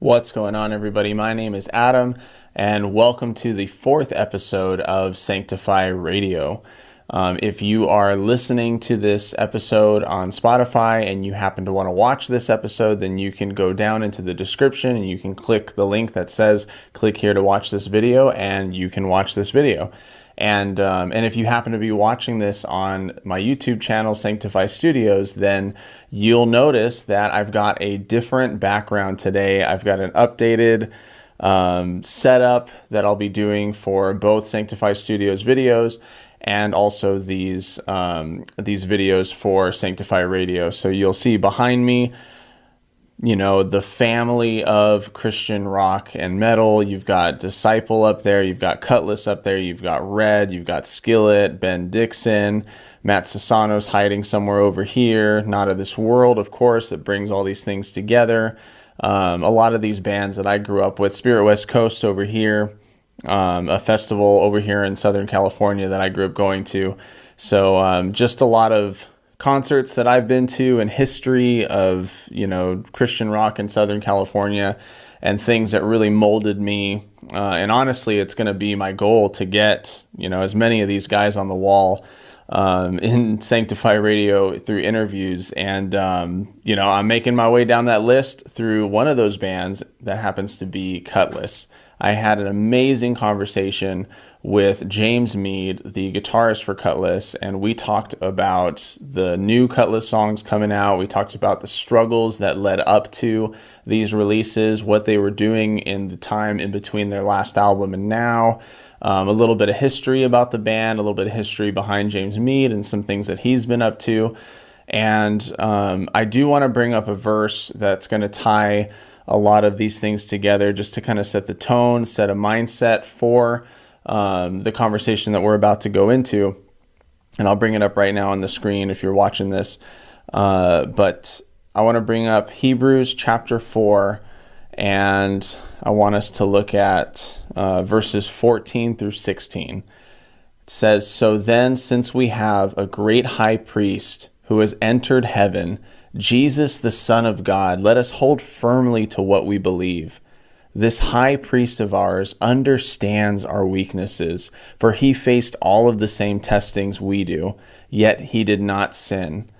What's going on, everybody? My name is Adam, and welcome to the fourth episode of Sanctify Radio. If you are listening to this episode on Spotify and you happen to want to watch this episode, then you can go down into the description and you can click the link that says click here to watch this video, and you can watch this video. And if you happen to be watching this on my YouTube channel, Sanctify Studios, then you'll notice that I've got a different background today. I've got an updated setup that I'll be doing for both Sanctify Studios videos and also these videos for Sanctify Radio. So you'll see behind me, you know, the family of Christian rock and metal. You've got Disciple up there, you've got Kutless up there, you've got Red, you've got Skillet, Ben Dixon, Matt Sassano's hiding somewhere over here, Not of This World, of course, that brings all these things together. A lot of these bands that I grew up with, Spirit West Coast over here, a festival over here in Southern California that I grew up going to. So just a lot of concerts that I've been to and history of, you know, Christian rock in Southern California and things that really molded me. And honestly, it's going to be my goal to get, you know, as many of these guys on the wall in Sanctify Radio through interviews. And, you know, I'm making my way down that list through one of those bands that happens to be Kutless. I had an amazing conversation with James Mead, the guitarist for Kutless, and we talked about the new Kutless songs coming out. We talked about the struggles that led up to these releases, what they were doing in the time in between their last album and now, a little bit of history about the band, a little bit of history behind James Mead and some things that he's been up to. And I do want to bring up a verse that's going to tie a lot of these things together just to kind of set the tone, set a mindset for the conversation that we're about to go into. And I'll bring it up right now on the screen if you're watching this. But I want to bring up Hebrews chapter 4, and I want us to look at verses 14 through 16. It says, "So then, since we have a great high priest who has entered heaven, Jesus, the Son of God, let us hold firmly to what we believe. This high priest of ours understands our weaknesses, for he faced all of the same testings we do, yet he did not sin.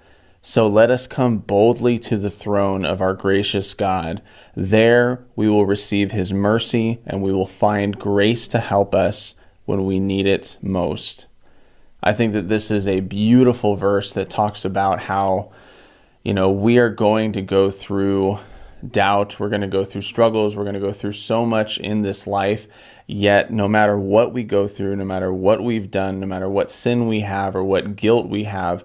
So let us come boldly to the throne of our gracious God. There we will receive his mercy, and we will find grace to help us when we need it most." I think that this is a beautiful verse that talks about how, you know, we are going to go through doubt, we're going to go through struggles, we're going to go through so much in this life, yet no matter what we go through, no matter what we've done, no matter what sin we have or what guilt we have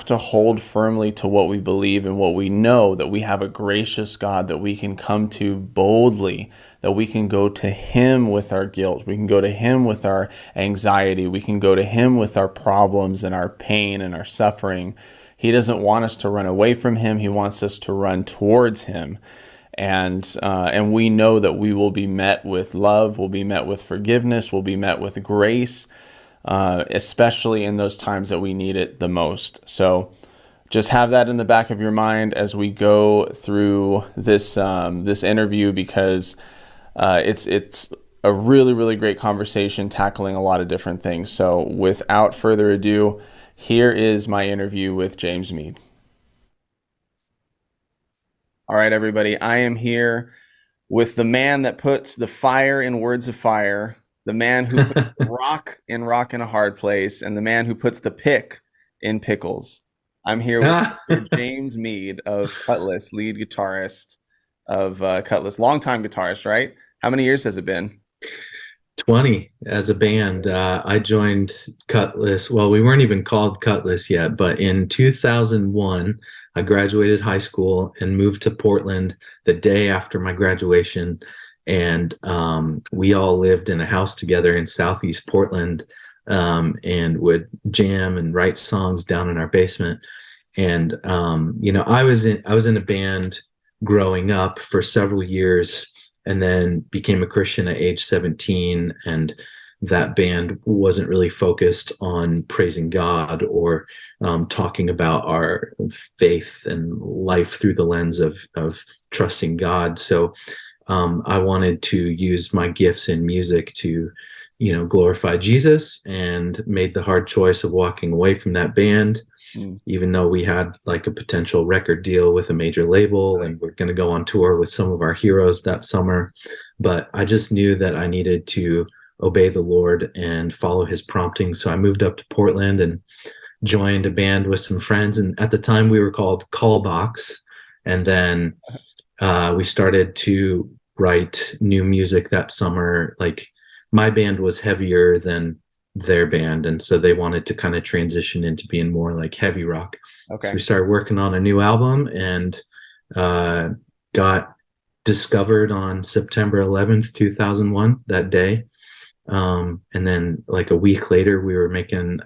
to hold firmly to what we believe and what we know, that we have a gracious God that we can come to boldly, that we can go to him with our guilt, we can go to him with our anxiety, we can go to him with our problems and our pain and our suffering. He doesn't want us to run away from him. He wants us to run towards him. And we know that we will be met with love, we'll be met with forgiveness, we'll be met with grace, especially in those times that we need it the most. So just have that in the back of your mind as we go through this interview, because it's a really, really great conversation tackling a lot of different things. So without further ado, here is my interview with James Mead. All right, everybody, I am here with the man that puts the fire in words of fire, the man who puts the rock in a hard place, and the man who puts the pick in pickles. I'm here with James Mead of Kutless, lead guitarist of Kutless, longtime guitarist, right? How many years has it been? 20 as a band. I joined Kutless. Well, we weren't even called Kutless yet, but in 2001, I graduated high school and moved to Portland the day after my graduation. And we all lived in a house together in Southeast Portland, and would jam and write songs down in our basement. And you know, I was in a band growing up for several years, and then became a Christian at age 17. And that band wasn't really focused on praising God or talking about our faith and life through the lens of trusting God. So I wanted to use my gifts in music to, glorify Jesus, and made the hard choice of walking away from that band, Mm. even though we had like a potential record deal with a major label and we're going to go on tour with some of our heroes that summer. But I just knew that I needed to obey the Lord and follow his prompting. So I moved up to Portland and joined a band with some friends. And at the time we were called Callbox. And then we started to write new music that summer. Like my band was heavier than their band, and so they wanted to kind of transition into being more like heavy rock. So we Okay. started working on a new album, and got discovered on September 11th, 2001, that day. And then like a week later, we were making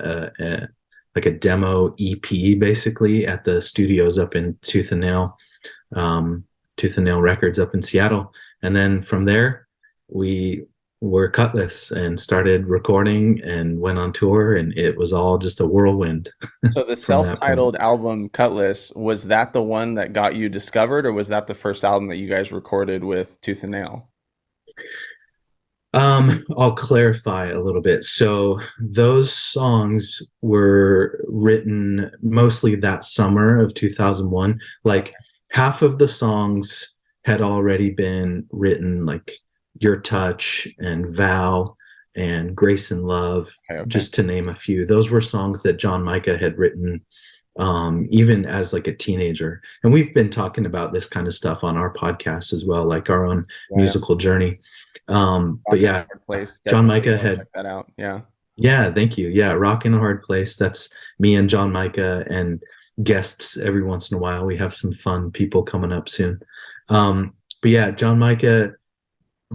like a demo EP basically at the studios up in Tooth and Nail Records up in Seattle. And then from there, we were Kutless and started recording and went on tour, and it was all just a whirlwind So the from that point. self-titled album Kutless, was that the one that got you discovered, or was that the first album that you guys recorded with Tooth and Nail? I'll clarify a little bit. So those songs were written mostly that summer of 2001. Like half of the songs had already been written, like Your Touch and Vow and Grace and Love, Okay, okay. just to name a few. Those were songs that John Micah had written even as like a teenager. And we've been talking about this kind of stuff on our podcast as well, like our own Yeah, yeah. musical journey. But Rock in a yeah, Hard Place. John Definitely Micah go had, check that out. Yeah. yeah, thank you. Yeah, Rock in a Hard Place. That's me and John Micah and guests every once in a while. We have some fun people coming up soon. But yeah, John Micah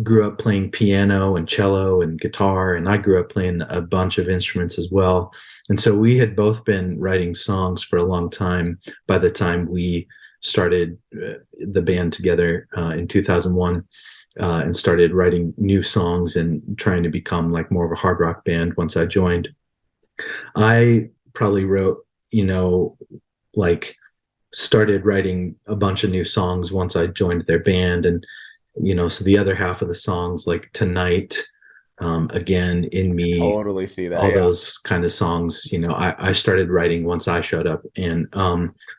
grew up playing piano and cello and guitar, and I grew up playing a bunch of instruments as well. And so we had both been writing songs for a long time by the time we started the band together in 2001, and started writing new songs and trying to become like more of a hard rock band once I joined. I probably wrote, like started writing a bunch of new songs once I joined their band. And so the other half of the songs, like Tonight, Again, In Me, Totally see that. all Yeah. those kind of songs, I started writing once I showed up. And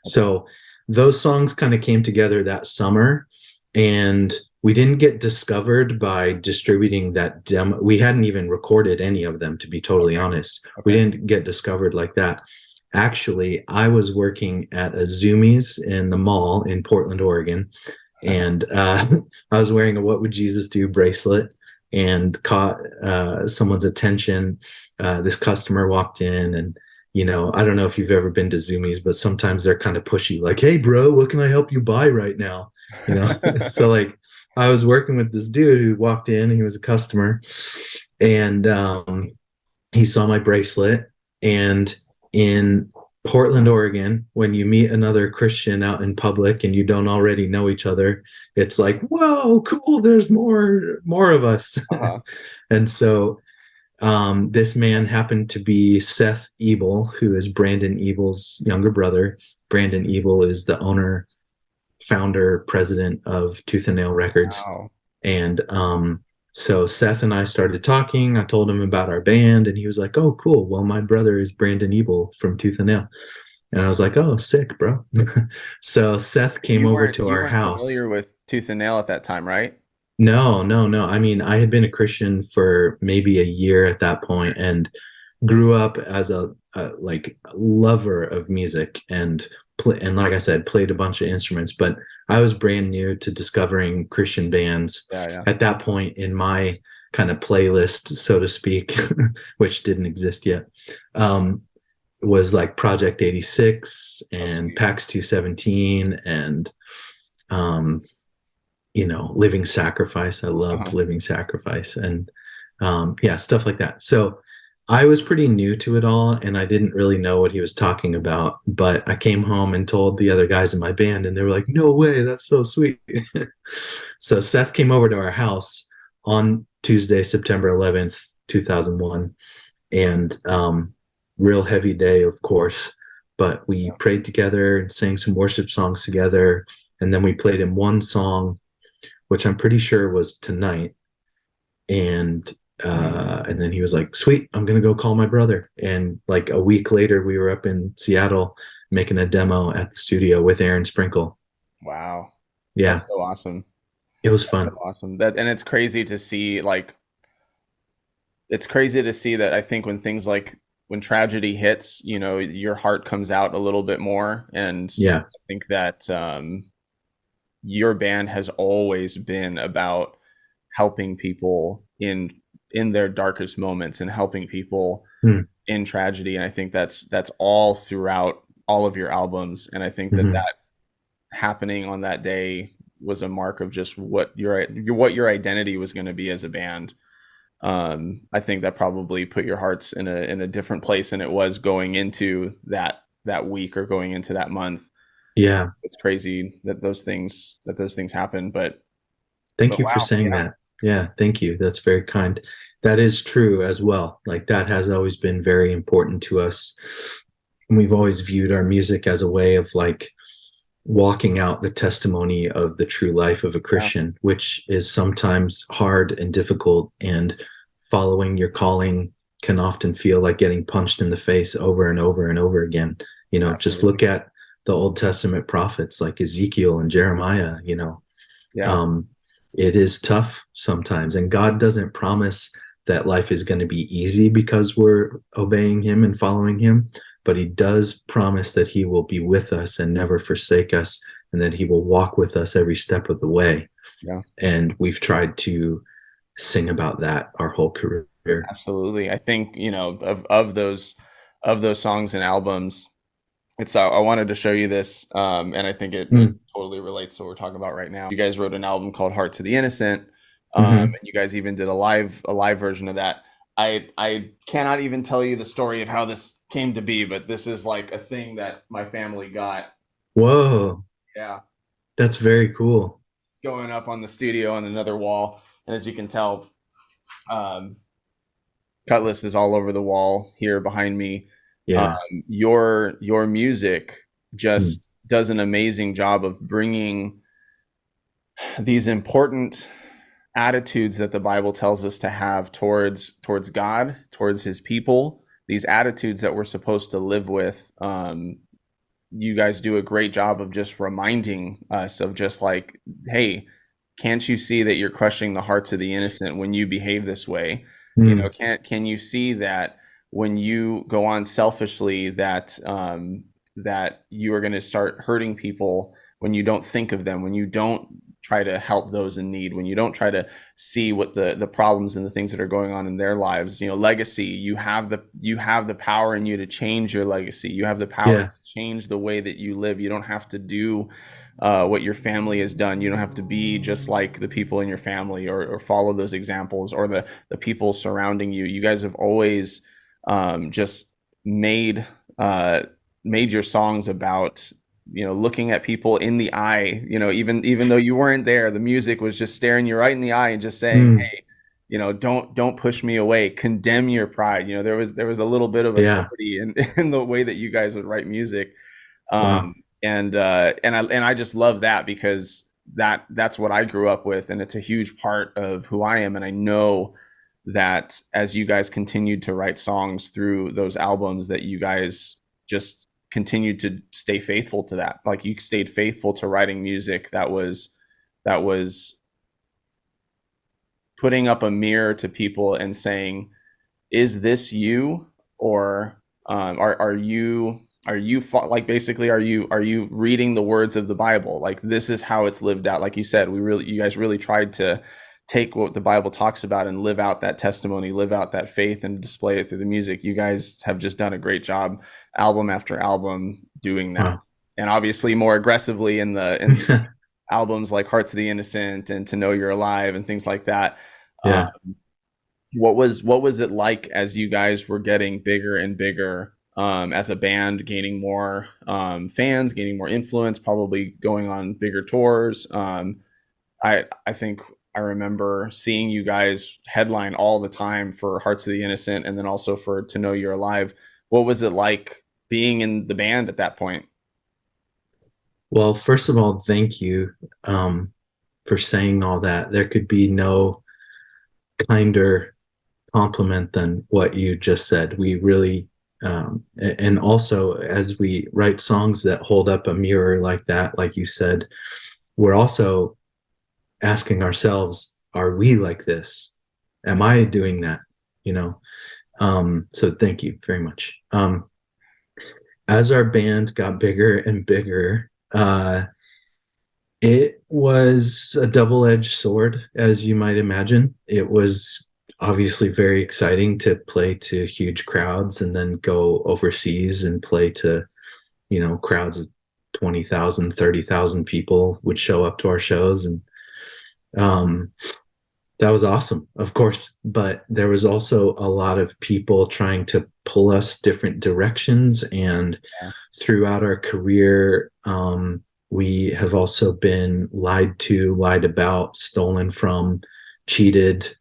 so those songs kind of came together that summer, and we didn't get discovered by distributing that demo. We hadn't even recorded any of them, to be totally honest. We Okay. didn't get discovered like that. Actually, I was working at a Zoomies in the mall in Portland, Oregon, and I was wearing a "What Would Jesus Do" bracelet, and caught someone's attention. This customer walked in, and I don't know if you've ever been to Zoomies, but sometimes they're kind of pushy, like, "Hey, bro, what can I help you buy right now?" So like I was working with this dude who walked in. He was a customer, and he saw my bracelet. And in Portland, Oregon, when you meet another Christian out in public and you don't already know each other, it's like, whoa, cool, there's more of us. Uh-huh. And so this man happened to be Seth Ebel, who is Brandon Ebel's younger brother. Brandon Ebel is the owner, founder, president of Tooth and Nail Records. Wow. And so Seth and I started talking. I told him about our band, and he was like, "Oh, cool. Well, my brother is Brandon Ebel from Tooth and Nail." And I was like, "Oh, sick, bro." So Seth came You over weren't to you our weren't house. familiar with Tooth and Nail at that time, right? No, no, no. I mean, I had been a Christian for maybe a year at that point, and grew up as a like lover of music, and and like I said, played a bunch of instruments. But I was brand new to discovering Christian bands Yeah, yeah. at that point in my kind of playlist, so to speak, which didn't exist yet. Um, was like Project 86 Oh, and sweet. PAX 217 and um, Living Sacrifice. I loved Uh-huh. Living Sacrifice, and yeah, stuff like that. So I was pretty new to it all, and I didn't really know what he was talking about. But I came home and told the other guys in my band, and they were like, "No way, that's so sweet." So Seth came over to our house on Tuesday, September 11th, 2001, and real heavy day, of course. But we prayed together and sang some worship songs together, and then we played him one song which I'm pretty sure was tonight. And then he was like, "Sweet, I'm gonna go call my brother." And like a week later, we were up in Seattle making a demo at the studio with Aaron Sprinkle. Wow. Yeah, That's so awesome. it was That's so fun. awesome. That and it's crazy to see like it's crazy to see that I think when things like when tragedy hits, you know, your heart comes out a little bit more. And Yeah. I think that your band has always been about helping people in their darkest moments and helping people Mm-hmm. in tragedy. And I think that's all throughout all of your albums. And I think that Mm-hmm. that happening on that day was a mark of just what your identity was going to be as a band. I think that probably put your hearts in a different place than it was going into that week or going into that month. Yeah. It's crazy that those things happen, Thank but you for wow, saying yeah, that. Yeah, thank you. That's very kind. That is true as well. Like that has always been very important to us. We've always viewed our music as a way of like walking out the testimony of the true life of a yeah, Christian, which is sometimes hard and difficult. And following your calling can often feel like getting punched in the face over and over and over again. Just absolutely, look at the Old Testament prophets like Ezekiel and Jeremiah. yeah, um, it is tough sometimes, and God doesn't promise that life is going to be easy because we're obeying Him and following Him, but He does promise that He will be with us and never forsake us, and that He will walk with us every step of the way. yeah, And we've tried to sing about that our whole career. absolutely. I think of those songs and albums. It's I wanted to show you this, and I think it Mm. totally relates to what we're talking about right now. You guys wrote an album called "Heart to the Innocent," Hmm. and you guys even did a live version of that. I cannot even tell you the story of how this came to be, but this is like a thing that my family got. Whoa, Yeah, that's very cool. it's going up on the studio on another wall, and as you can tell, um, Kutless is all over the wall here behind me. Yeah. Your music Mm. just does an amazing job of bringing these important attitudes that the Bible tells us to have towards God, towards His people. These attitudes that we're supposed to live with. You guys do a great job of just reminding us of just like, hey, can't you see that you're crushing the hearts of the innocent when you behave this way? You know, Mm. can you see that when you go on selfishly that you are going to start hurting people when you don't think of them, when you don't try to help those in need, when you don't try to see what the problems and the things that are going on in their lives. You know, legacy, you have the power in you to change your legacy. You have the power Yeah. to change the way that you live. You don't have to do what your family has done. You don't have to be just like the people in your family, or follow those examples, or the people surrounding you. You guys have always just uh, made your songs about, looking at people in the eye. Even though you weren't there, the music was just staring you right in the eye and just saying, Mm. hey, don't push me away, condemn your pride. There was a little bit of Yeah. authority in the way that you guys would write music. Wow. And I just love that, because that's what I grew up with, and it's a huge part of who I am. And I know that as you guys continued to write songs through those albums, that you guys just continued to stay faithful to that. Like, you stayed faithful to writing music that was putting up a mirror to people and saying, is this you? Or are you like, basically, are you reading the words of the Bible? Like, this is how it's lived out. Like you said, you guys really tried to take what the Bible talks about and live out that testimony, live out that faith, and display it through the music. You guys have just done a great job, album after album, doing that. Wow. And obviously more aggressively in albums like Hearts of the Innocent and To Know You're Alive and things like that. Uh, Yeah. what was it like as you guys were getting bigger and bigger, as a band, gaining more fans, gaining more influence, probably going on bigger tours? I think I remember seeing you guys headline all the time for Hearts of the Innocent, and then also for To Know You're Alive. What was it like being in the band at that point? Well, first of all, thank you um, for saying all that. There could be no kinder compliment than what you just said. We really, and also as we write songs that hold up a mirror like that, like you said, we're also asking ourselves, are we like this? Am I doing that? You know? So thank you very much. As our band got bigger and bigger, it was a double-edged sword, as you might imagine. It was obviously very exciting to play to huge crowds and then go overseas and play to, crowds of 20,000, 30,000 people would show up to our shows. And um, that was awesome, of course. But there was also a lot of people trying to pull us different directions. And throughout our career, we have also been lied to, lied about, stolen from, cheated.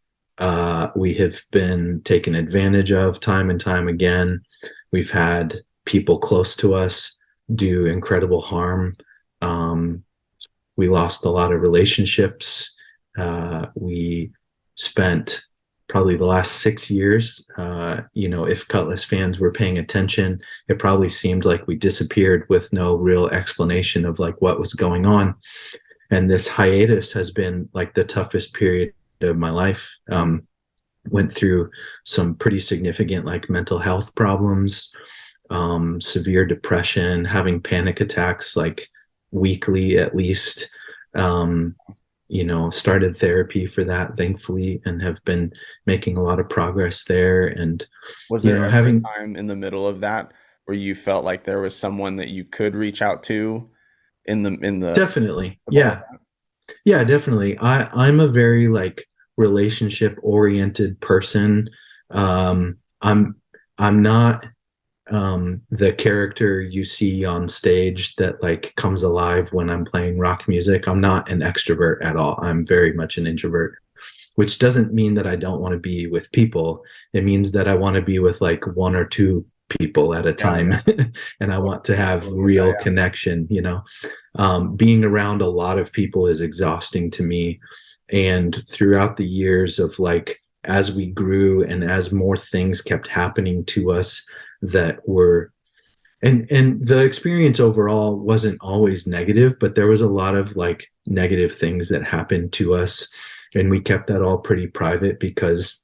We have been taken advantage of time and time again. We've had people close to us do incredible harm. We lost a lot of relationships. We spent probably the last 6 years, if Kutless fans were paying attention, it probably seemed like we disappeared with no real explanation of like what was going on. And this hiatus has been like the toughest period of my life. Went through some pretty significant like mental health problems, severe depression, having panic attacks like weekly at least. Started therapy for that, thankfully, and have been making a lot of progress there. And was there ever a time in the middle of that where you felt like there was someone that you could reach out to in the definitely, yeah, definitely. I'm a very like relationship oriented person. I'm not the character you see on stage that like comes alive when I'm playing rock music. I'm not an extrovert at all. I'm very much an introvert, which doesn't mean that I don't want to be with people. It means that I want to be with like one or two people at a time. And I want to have real connection, being around a lot of people is exhausting to me. And throughout the years of like, as we grew and as more things kept happening to us, that were and the experience overall wasn't always negative, but there was a lot of like negative things that happened to us, and we kept that all pretty private because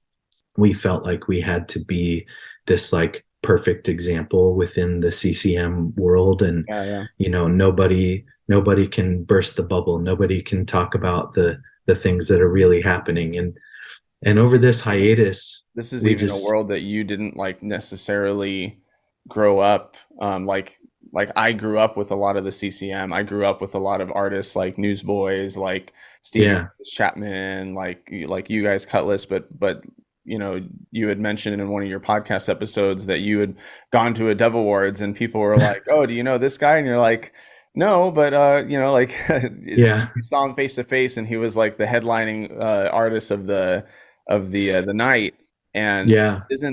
we felt like we had to be this like perfect example within the CCM world. And nobody can burst the bubble, nobody can talk about the things that are really happening. And over this hiatus, this is even a world that you didn't like necessarily grow up. Like I grew up with a lot of the CCM. I grew up with a lot of artists like Newsboys, like Steve Chapman, like you guys, Kutless. But you had mentioned in one of your podcast episodes that you had gone to a Dove Awards and people were like, "Oh, do you know this guy?" And you're like, "No, but you saw him face to face, and he was like the headlining artist of the night." And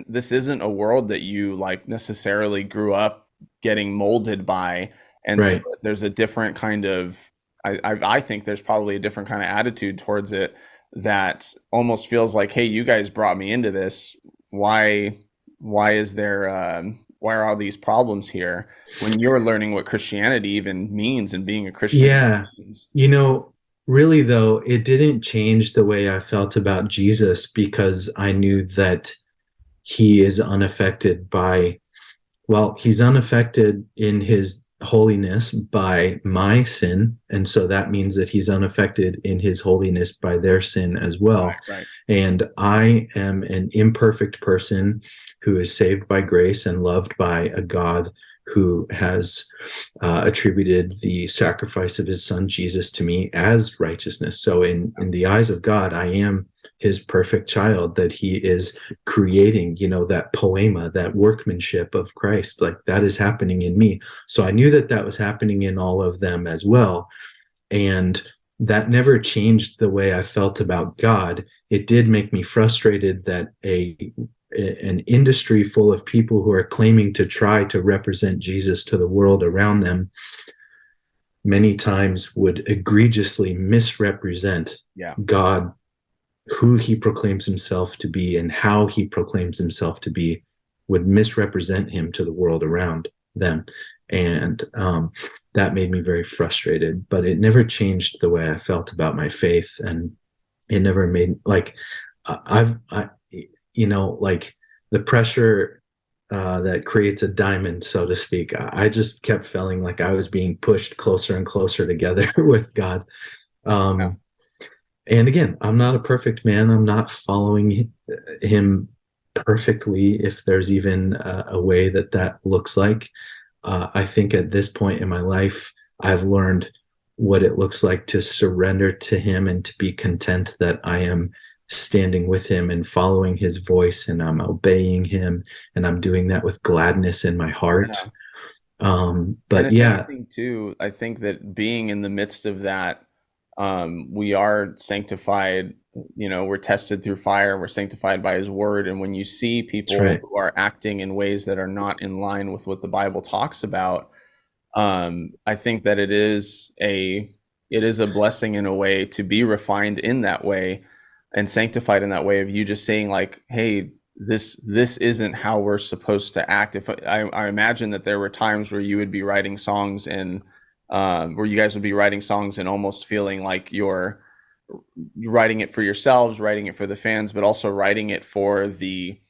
this isn't a world that you like necessarily grew up getting molded by. And so there's a different kind of I think there's probably a different kind of attitude towards it that almost feels like, hey, you guys brought me into this. Why is there why are all these problems here when you're learning what Christianity even means and being a Christian means? Really, though, it didn't change the way I felt about Jesus, because I knew that he is unaffected he's unaffected in his holiness by my sin. And so that means that he's unaffected in his holiness by their sin as well. Right. And I am an imperfect person who is saved by grace and loved by a God who has attributed the sacrifice of his son Jesus to me as righteousness. So in the eyes of God, I am his perfect child that he is creating, that poema, that workmanship of Christ, like that is happening in me. So I knew that that was happening in all of them as well. And that never changed the way I felt about God. It did make me frustrated that an industry full of people who are claiming to try to represent Jesus to the world around them many times would egregiously misrepresent Yeah. God, who he proclaims himself to be and how he proclaims himself to be, would misrepresent him to the world around them. And that made me very frustrated, but it never changed the way I felt about my faith. And it never made, like, like the pressure that creates a diamond, so to speak. I just kept feeling like I was being pushed closer and closer together with God. Yeah. Um, and again, I'm not a perfect man. I'm not following him perfectly, if there's even a way that that looks like. I think at this point in my life, I've learned what it looks like to surrender to him and to be content that I am standing with him and following his voice, and I'm obeying him, and I'm doing that with gladness in my heart. Yeah. And But if yeah, anything, too, I think that being in the midst of that, we are sanctified. We're tested through fire. We're sanctified by His Word. And when you see that's people right. who are acting in ways that are not in line with what the Bible talks about, I think that it is a blessing in a way to be refined in that way and sanctified in that way of you just saying like, hey, this isn't how we're supposed to act. If I imagine that there were times where you would be writing songs and where you guys would be writing songs and almost feeling like you're writing it for yourselves, writing it for the fans, but also writing it for the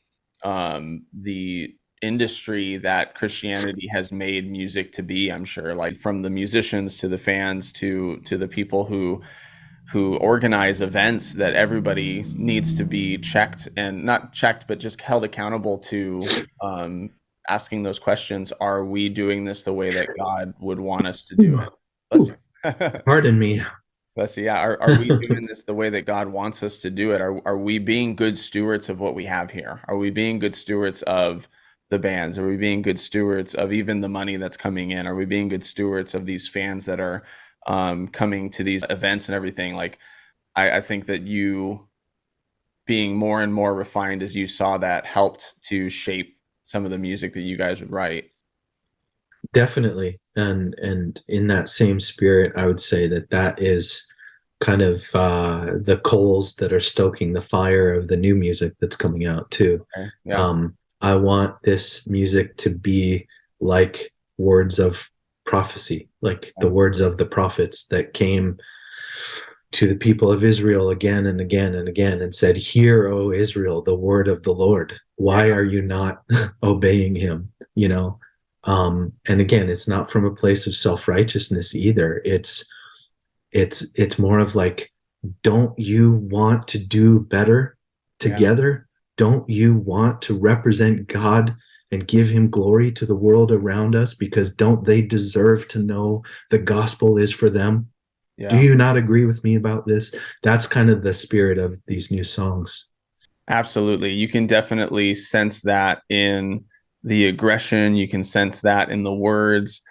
industry that Christianity has made music to be. I'm sure, like from the musicians to the fans to the people who organize events, that everybody needs to be checked, and not checked, but just held accountable to asking those questions. Are we doing this the way that God would want us to do Ooh, it? Bless ooh, you. pardon me. Let's see. Yeah. Are we doing this the way that God wants us to do it? Are we being good stewards of what we have here? Are we being good stewards of the bands? Are we being good stewards of even the money that's coming in? Are we being good stewards of these fans that are coming to these events and everything? Like, I think that you being more and more refined as you saw that helped to shape some of the music that you guys would write. Definitely. And in that same spirit, I would say that that is kind of the coals that are stoking the fire of the new music that's coming out too. Okay. Yeah. I want this music to be like words of prophecy, like the words of the prophets that came to the people of Israel again and again and again and said, "Hear, O Israel, the word of the Lord. Yeah. Why are you not obeying him?" You know, and again, it's not from a place of self-righteousness either. It's more of like, don't you want to do better Yeah. together? Don't you want to represent God and give him glory to the world around us? Because don't they deserve to know the gospel is for them? Do Yeah. you not agree with me about this? That's kind of the spirit of these new songs. Absolutely. You can definitely sense that in the aggression. You can sense that in the words.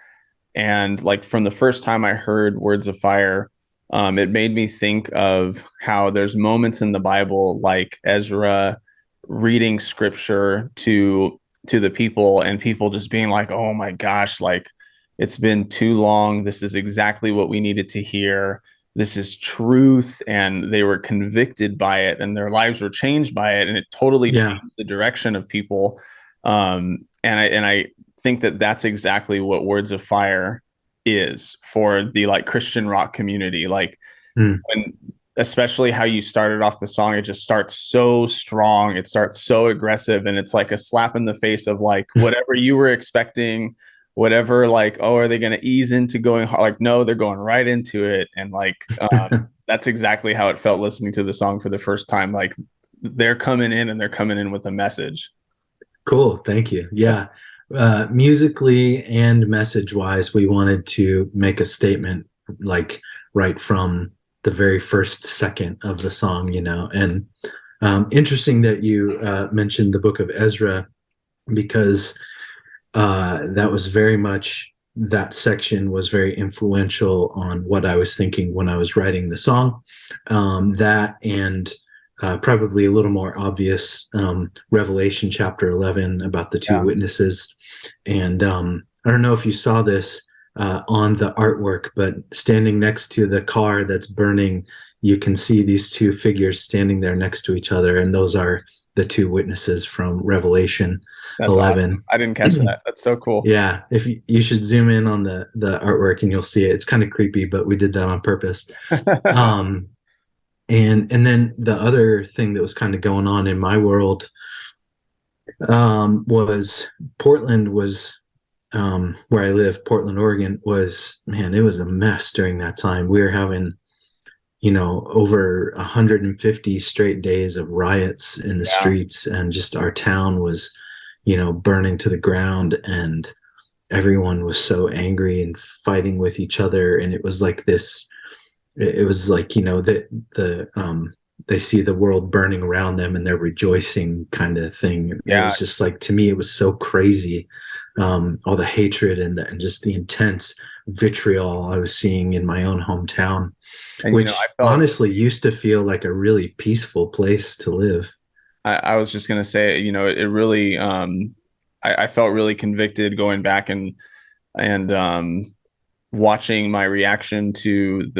And like from the first time I heard Words of Fire, it made me think of how there's moments in the Bible like Ezra reading scripture to the people, and people just being like, "Oh my gosh, like it's been too long. This is exactly what we needed to hear. This is truth." And they were convicted by it, and their lives were changed by it, and it totally Yeah. changed the direction of people. And I think that that's exactly what Words of Fire is for the like Christian rock community. Like Mm. when, especially how you started off the song, it just starts so strong. It starts so aggressive, and it's like a slap in the face of like whatever you were expecting, whatever, like, oh, are they going to ease into going hard? Like, no, they're going right into it. And like, that's exactly how it felt listening to the song for the first time. Like they're coming in, and they're coming in with a message. Cool. Thank you. Yeah. Musically and message wise, we wanted to make a statement like right from the very first second of the song, you know. And interesting that you mentioned the book of Ezra, because that was very much, that section was very influential on what I was thinking when I was writing the song. That and probably a little more obvious, Revelation chapter 11 about the two Yeah. witnesses. And I don't know if you saw this, on the artwork, but standing next to the car that's burning, you can see these two figures standing there next to each other, and those are the two witnesses from Revelation That's 11. awesome. I didn't catch that. That's so cool. Yeah, if you should zoom in on the artwork and you'll see it. It's kind of creepy, but we did that on purpose. Um, and then the other thing that was kind of going on in my world was Portland was where I live, Portland, Oregon, was, man, it was a mess during that time. We were having, over 150 straight days of riots in the Yeah. streets, and just our town was, burning to the ground, and everyone was so angry and fighting with each other. And it was like this, it was like, they see the world burning around them and they're rejoicing kind of thing. It Yeah. was just like, to me, it was so crazy. All the hatred and just the intense vitriol I was seeing in my own hometown, And which I felt honestly used to feel like a really peaceful place to live. I was just gonna say, it really I felt really convicted going back and watching my reaction to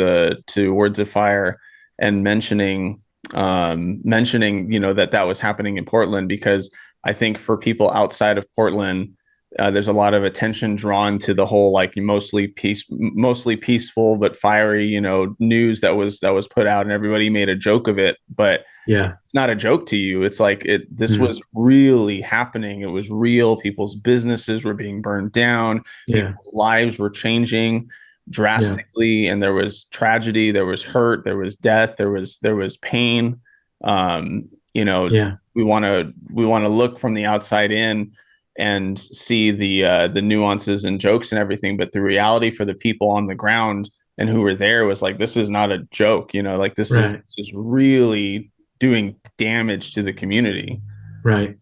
Words of Fire and mentioning that was happening in Portland, because I think for people outside of Portland, there's a lot of attention drawn to the whole like mostly peaceful but fiery news that was put out, and everybody made a joke of it, but Yeah. it's not a joke to you. It's like this Mm. was really happening. It was real. People's businesses were being burned down. Yeah. People's lives were changing drastically, and there was tragedy, there was hurt, there was death, there was pain. Yeah. We want to look from the outside in and see the nuances and jokes and everything, but the reality for the people on the ground and who were there was like, this is not a joke. Like Right. this is really doing damage to the community. Right.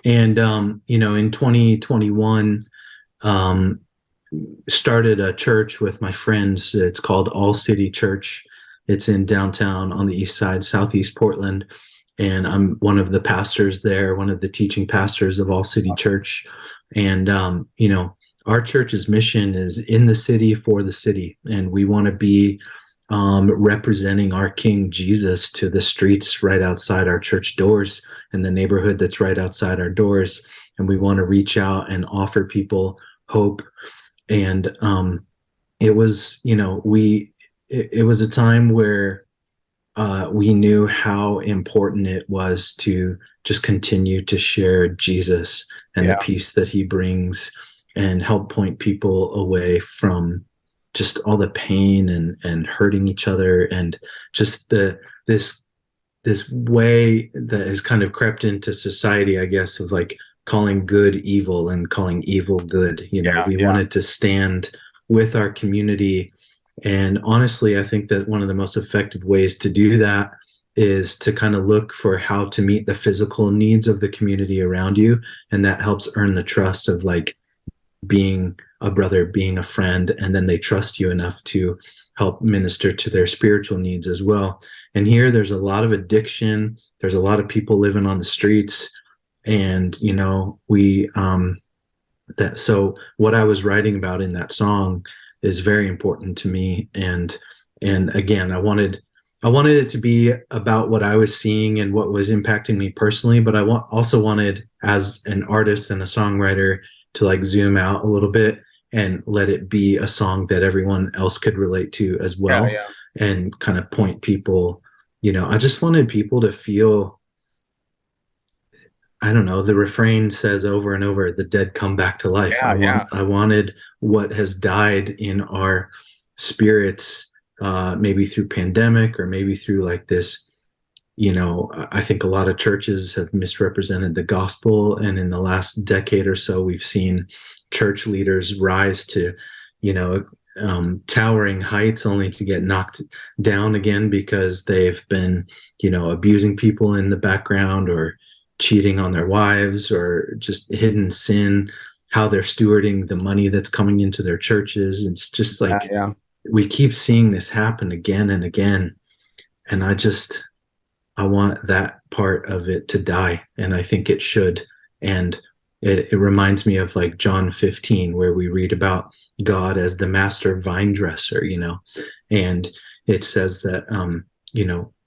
And, in 2021, um, started a church with my friends. It's called All City Church. It's in downtown on the east side, southeast Portland. And I'm one of the pastors there, one of the teaching pastors of All City Church. And, our church's mission is in the city for the city. And we want to be representing our King Jesus to the streets right outside our church doors and the neighborhood that's right outside our doors. And we want to reach out and offer people hope. And it was, it was a time where we knew how important it was to just continue to share Jesus and the Yeah. peace that he brings, and help point people away from just all the pain and hurting each other, and just this way that has kind of crept into society, I guess, of like calling good evil and calling evil good. Yeah. We Yeah. wanted to stand with our community. And honestly, I think that one of the most effective ways to do that is to kind of look for how to meet the physical needs of the community around you. And that helps earn the trust of like being a brother, being a friend, and then they trust you enough to help minister to their spiritual needs as well. And here there's a lot of addiction. There's a lot of people living on the streets. And, so what I was writing about in that song is very important to me. And again, I wanted it to be about what I was seeing and what was impacting me personally, but I also wanted, as an artist and a songwriter, to like zoom out a little bit and let it be a song that everyone else could relate to as well. Yeah. And kind of point people, I just wanted people to feel, I don't know, the refrain says over and over, the dead come back to life. I wanted what has died in our spirits, maybe through pandemic or maybe through like this, I think a lot of churches have misrepresented the gospel. And in the last decade or so, we've seen church leaders rise to, towering heights only to get knocked down again because they've been, abusing people in the background, or cheating on their wives, or just hidden sin, how they're stewarding the money that's coming into their churches. It's just like, we keep seeing this happen again and again. And I want that part of it to die. And I think it should. And it reminds me of like John 15, where we read about God as the master vine dresser, and it says that,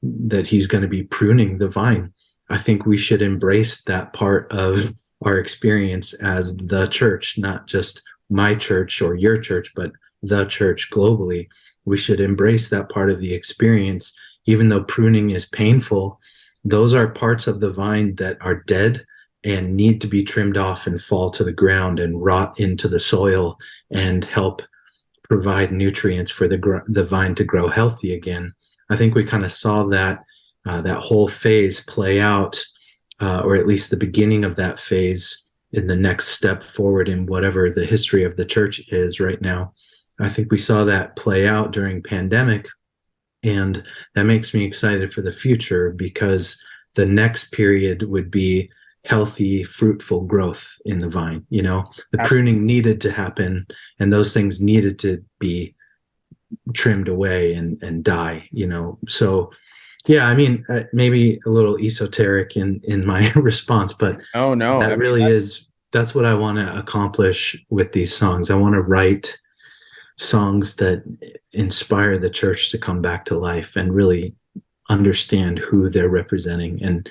that he's going to be pruning the vine. I think we should embrace that part of our experience as the church, not just my church or your church, but the church globally. We should embrace that part of the experience, even though pruning is painful. Those are parts of the vine that are dead and need to be trimmed off and fall to the ground and rot into the soil and help provide nutrients for the vine to grow healthy again. I think we kind of saw that whole phase play out, or at least the beginning of that phase in the next step forward in whatever the history of the church is right now. I think we saw that play out during pandemic, and that makes me excited for the future because the next period would be healthy, fruitful growth in the vine. The pruning needed to happen, and those things needed to be trimmed away and die. So yeah, I mean, maybe a little esoteric in my response, but Oh no, that really is, that's what I want to accomplish with these songs. I want to write songs that inspire the church to come back to life and really understand who they're representing. And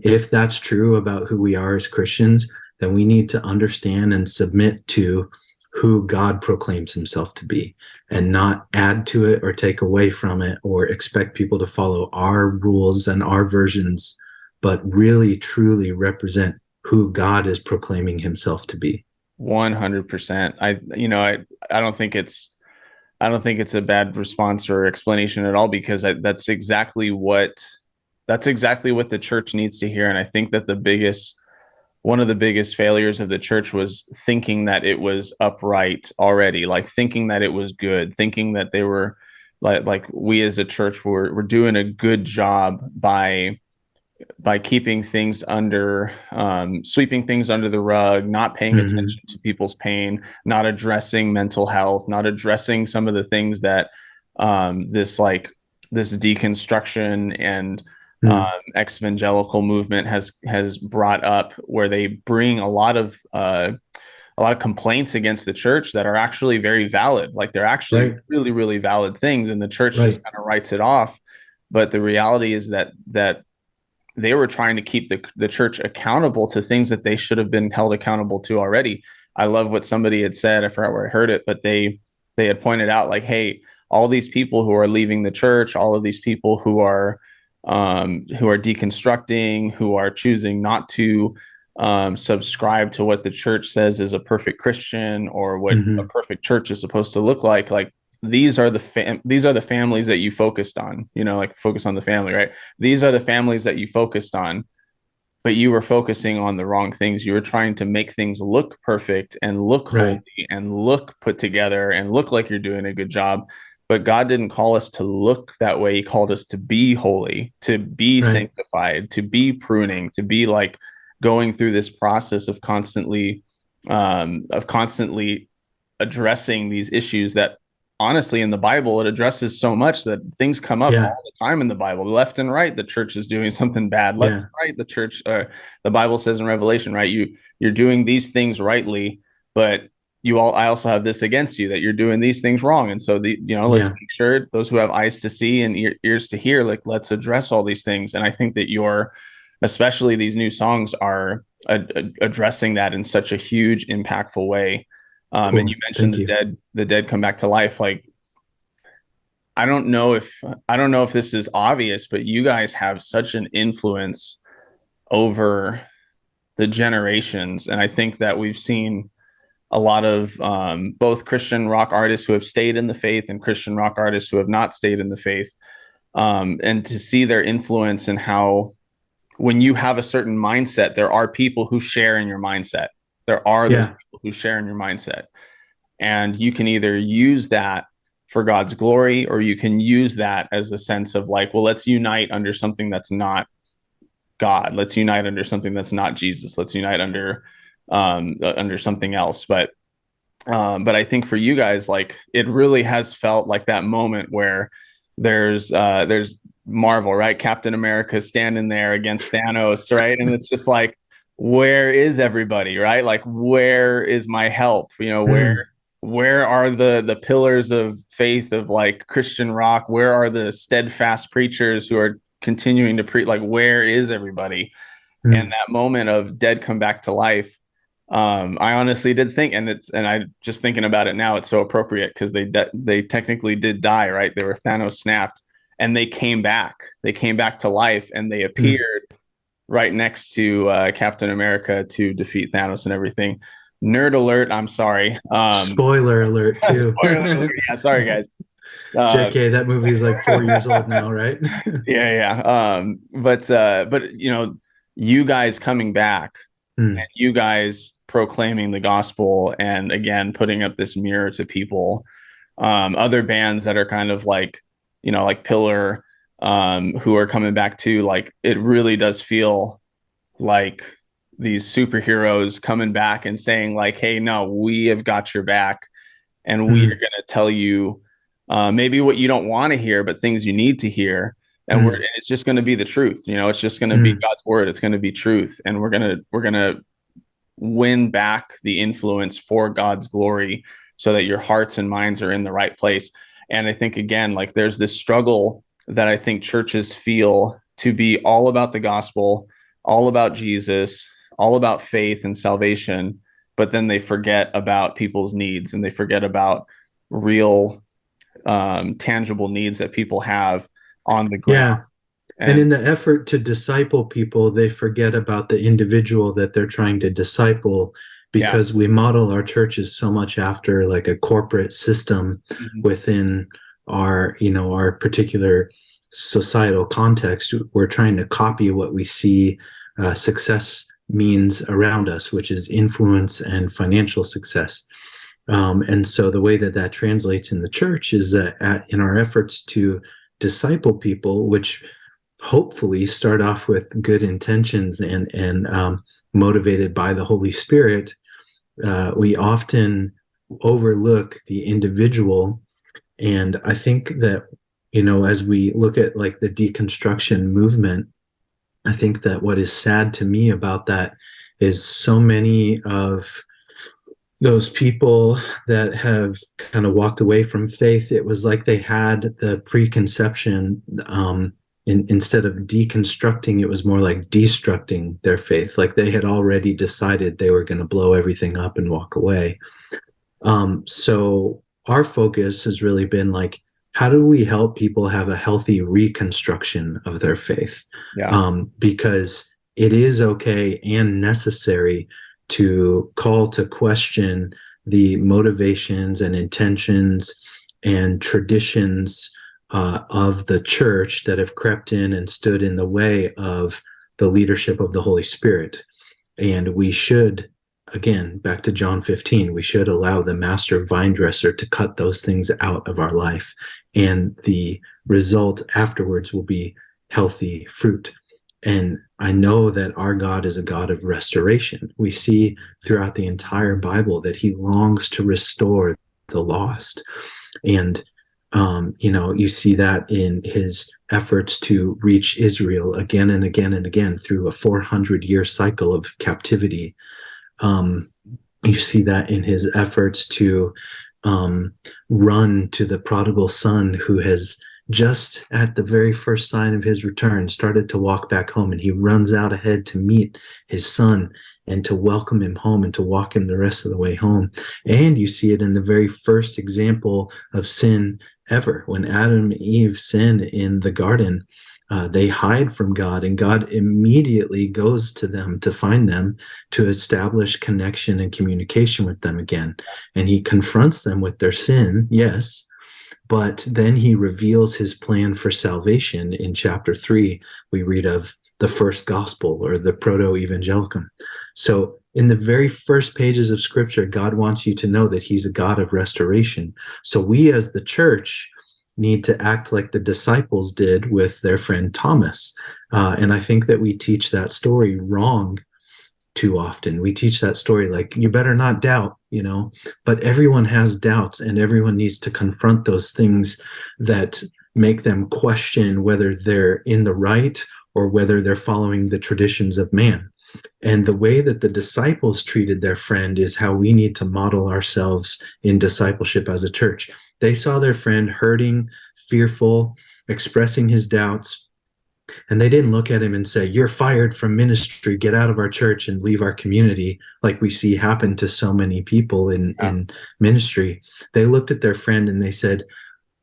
if that's true about who we are as Christians, then we need to understand and submit to who God proclaims himself to be, and not add to it or take away from it or expect people to follow our rules and our versions, but really truly represent who God is proclaiming himself to be. 100%. I don't think it's a bad response or explanation at all, because that's exactly what the church needs to hear. And I think that one of the biggest failures of the church was thinking that it was upright already, like thinking that it was good, thinking that they were like we as a church were doing a good job by keeping things under, sweeping things under the rug, not paying attention to people's pain, not addressing mental health, not addressing some of the things that this deconstruction and ex-evangelical movement has brought up, where they bring a lot of complaints against the church that are actually very valid. Like they're actually really, really valid things, and the church just kind of writes it off. But the reality is that they were trying to keep the church accountable to things that they should have been held accountable to already. I love what somebody had said. I forgot where I heard it, but they had pointed out, like, hey, all these people who are leaving the church, all of these people who are deconstructing, who are choosing not to subscribe to what the church says is a perfect Christian or what a perfect church is supposed to look like these are the families that you focused on, like focus on the family, right? These are the families that you focused on, but you were focusing on the wrong things. You were trying to make things look perfect and look holy and look put together and look like you're doing a good job. But God didn't call us to look that way. He called us to be holy, to be sanctified, to be pruning, to be like going through this process of constantly addressing these issues that, honestly, in the Bible, it addresses so much that things come up all the time in the Bible, left and right. The church is doing something bad, left and right. The church, the Bible says in Revelation, right? You're doing these things rightly, but I also have this against you, that you're doing these things wrong. And so let's make sure those who have eyes to see and ears to hear, like, let's address all these things. And I think that especially these new songs are addressing that in such a huge, impactful way. Cool. And you mentioned the dead come back to life. Like, I don't know if this is obvious, but you guys have such an influence over the generations. And I think that we've seen a lot of both Christian rock artists who have stayed in the faith and Christian rock artists who have not stayed in the faith. And to see their influence and how, when you have a certain mindset, there are people who share in your mindset. There are those people who share in your mindset, and you can either use that for God's glory, or you can use that as a sense of like, well, let's unite under something that's not God. Let's unite under something that's not Jesus. Let's unite under something else. But I think for you guys, like, it really has felt like that moment where there's Marvel, right? Captain America standing there against Thanos, right? And it's just like, where is everybody, right? Like, where is my help? Mm, Where are the pillars of faith of like Christian rock? Where are the steadfast preachers who are continuing to preach? Like, where is everybody? And mm. that moment of dead come back to life, I honestly did think, and I just thinking about it now, it's so appropriate because they technically did die, right? They were Thanos snapped, and they came back. They came back to life, and they Mm. appeared right next to Captain America to defeat Thanos and everything. Nerd alert! I'm sorry. Spoiler alert, too. Spoiler alert! Yeah, sorry guys. Uh, JK, that movie is like 4 years old now, right? yeah. But you guys coming back Mm, and you guys proclaiming the gospel and again putting up this mirror to people. Other bands that are kind of like, like Pillar, who are coming back too. Like it really does feel like these superheroes coming back and saying like, "Hey, no, we have got your back, and we are mm, going to tell you maybe what you don't want to hear, but things you need to hear." And mm, it's just going to be the truth. It's just going to be mm, God's word. It's going to be truth, and we're gonna win back the influence for God's glory, so that your hearts and minds are in the right place. And I think again, like there's this struggle that I think churches feel to be all about the gospel, all about Jesus, all about faith and salvation, but then they forget about people's needs and they forget about real tangible needs that people have on the ground. yeah. And And in the effort to disciple people, they forget about the individual that they're trying to disciple yeah. because we model our churches so much after like a corporate system Mhm. within our particular societal context. We're trying to copy what we see success means around us, which is influence and financial success. And so the way that that translates in the church is that in our efforts to disciple people, which hopefully start off with good intentions and motivated by the Holy Spirit, we often overlook the individual. And I think that as we look at like the deconstruction movement, I think that what is sad to me about that is so many of those people that have kind of walked away from faith, it was like they had the preconception. Instead of deconstructing, it was more like destructing their faith. Like they had already decided they were going to blow everything up and walk away. So our focus has really been like, how do we help people have a healthy reconstruction of their faith? Yeah. Because it is okay and necessary to call to question the motivations and intentions and traditions of the church that have crept in and stood in the way of the leadership of the Holy Spirit. And we should, again, back to John 15, we should allow the master vine dresser to cut those things out of our life. And the result afterwards will be healthy fruit. And I know that our God is a God of restoration. We see throughout the entire Bible that he longs to restore the lost. And you see that in his efforts to reach Israel again and again and again through a 400-year cycle of captivity. You see that in his efforts to run to the prodigal son who has just at the very first sign of his return started to walk back home, and he runs out ahead to meet his son and to welcome him home and to walk him the rest of the way home. And you see it in the very first example of sin ever. When Adam and Eve sin in the garden, they hide from God, and God immediately goes to them to find them, to establish connection and communication with them again. And he confronts them with their sin, yes, but then he reveals his plan for salvation. In chapter 3, we read of the first gospel or the proto-evangelicum. So in the very first pages of scripture, God wants you to know that he's a God of restoration. So we as the church need to act like the disciples did with their friend Thomas. And I think that we teach that story wrong too often. We teach that story like, you better not doubt, but everyone has doubts, and everyone needs to confront those things that make them question whether they're in the right or whether they're following the traditions of man. And the way that the disciples treated their friend is how we need to model ourselves in discipleship as a church. They saw their friend hurting, fearful, expressing his doubts, and they didn't look at him and say, "You're fired from ministry, get out of our church and leave our community," like we see happen to so many people in ministry. They looked at their friend and they said,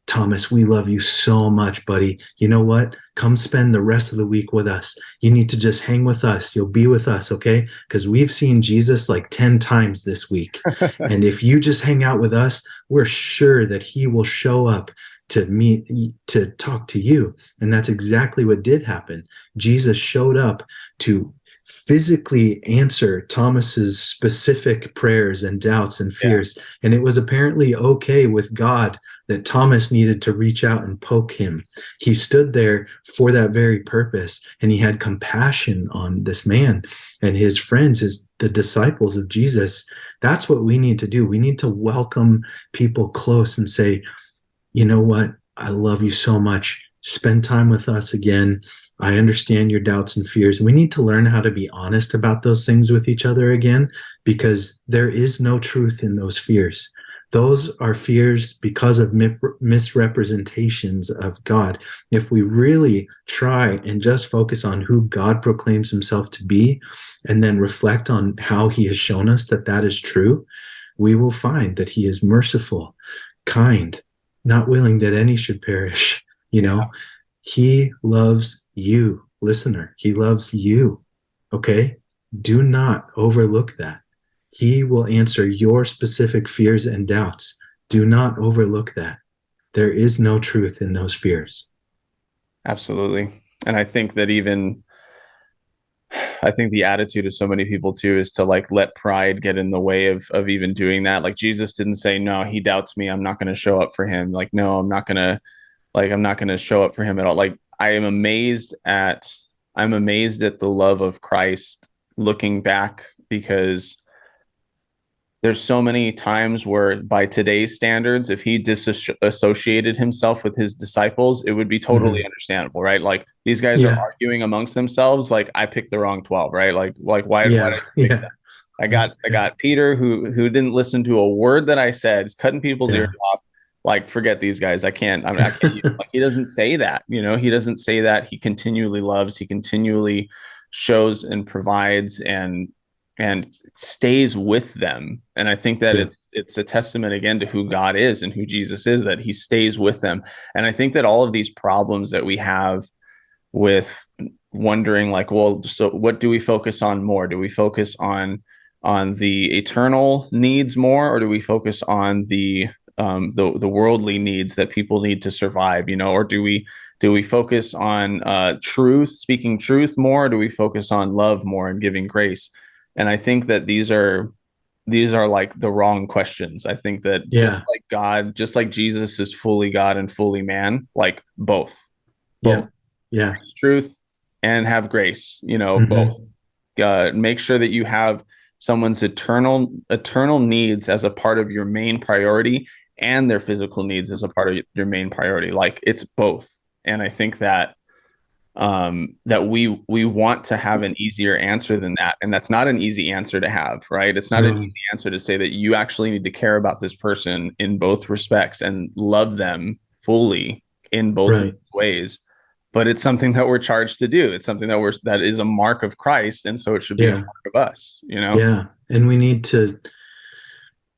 "Thomas, we love you so much, buddy. You know what? Come spend the rest of the week with us. You need to just hang with us. You'll be with us, okay? Because we've seen Jesus like 10 times this week. And if you just hang out with us, we're sure that he will show up to meet, to talk to you." And that's exactly what did happen. Jesus showed up to physically answer Thomas's specific prayers and doubts and fears. Yeah. And it was apparently okay with God that Thomas needed to reach out and poke him. He stood there for that very purpose, and he had compassion on this man and his friends, the disciples of Jesus. That's what we need to do. We need to welcome people close and say, "You know what? I love you so much. Spend time with us again. I understand your doubts and fears." We need to learn how to be honest about those things with each other again, because there is no truth in those fears. Those are fears because of misrepresentations of God. If we really try and just focus on who God proclaims himself to be, and then reflect on how he has shown us that that is true, we will find that he is merciful, kind, not willing that any should perish. He loves you, listener. He loves you. Okay? Do not overlook that. He will answer your specific fears and doubts. Do not overlook that. There is no truth in those fears. Absolutely. And I think that the attitude of so many people too is to like let pride get in the way of even doing that. Like Jesus didn't say, "No, he doubts me, I'm not going to show up for him." Like, no, I'm not going to show up for him at all. Like, I'm amazed at the love of Christ looking back, because there's so many times where by today's standards, if he disassociated himself with his disciples, it would be totally understandable, right? Like, these guys are arguing amongst themselves. Like, I picked the wrong 12, right? Like why did I pick that? I got Peter who didn't listen to a word that I said. He's cutting people's ears off. Like, forget these guys. I can't like, he doesn't say that, he doesn't say that. He continually loves, he continually shows and provides and stays with them. And I think that it's a testament again to who God is and who Jesus is, that he stays with them. And I think that all of these problems that we have with wondering, like, well, so what do we focus on more? Do we focus on the eternal needs more, or do we focus on the worldly needs that people need to survive, or do we focus on speaking truth more, or do we focus on love more and giving grace? And I think that these are like the wrong questions. I think that just like Jesus is fully God and fully man, like both, truth and have grace, both. Make sure that you have someone's eternal needs as a part of your main priority, and their physical needs as a part of your main priority. Like, it's both. And I think that that we want to have an easier answer than that. And that's not an easy answer to have, right? It's not an easy answer to say that you actually need to care about this person in both respects and love them fully in both ways. But it's something that we're charged to do. It's something that is a mark of Christ. And so it should be a mark of us, Yeah. And we need to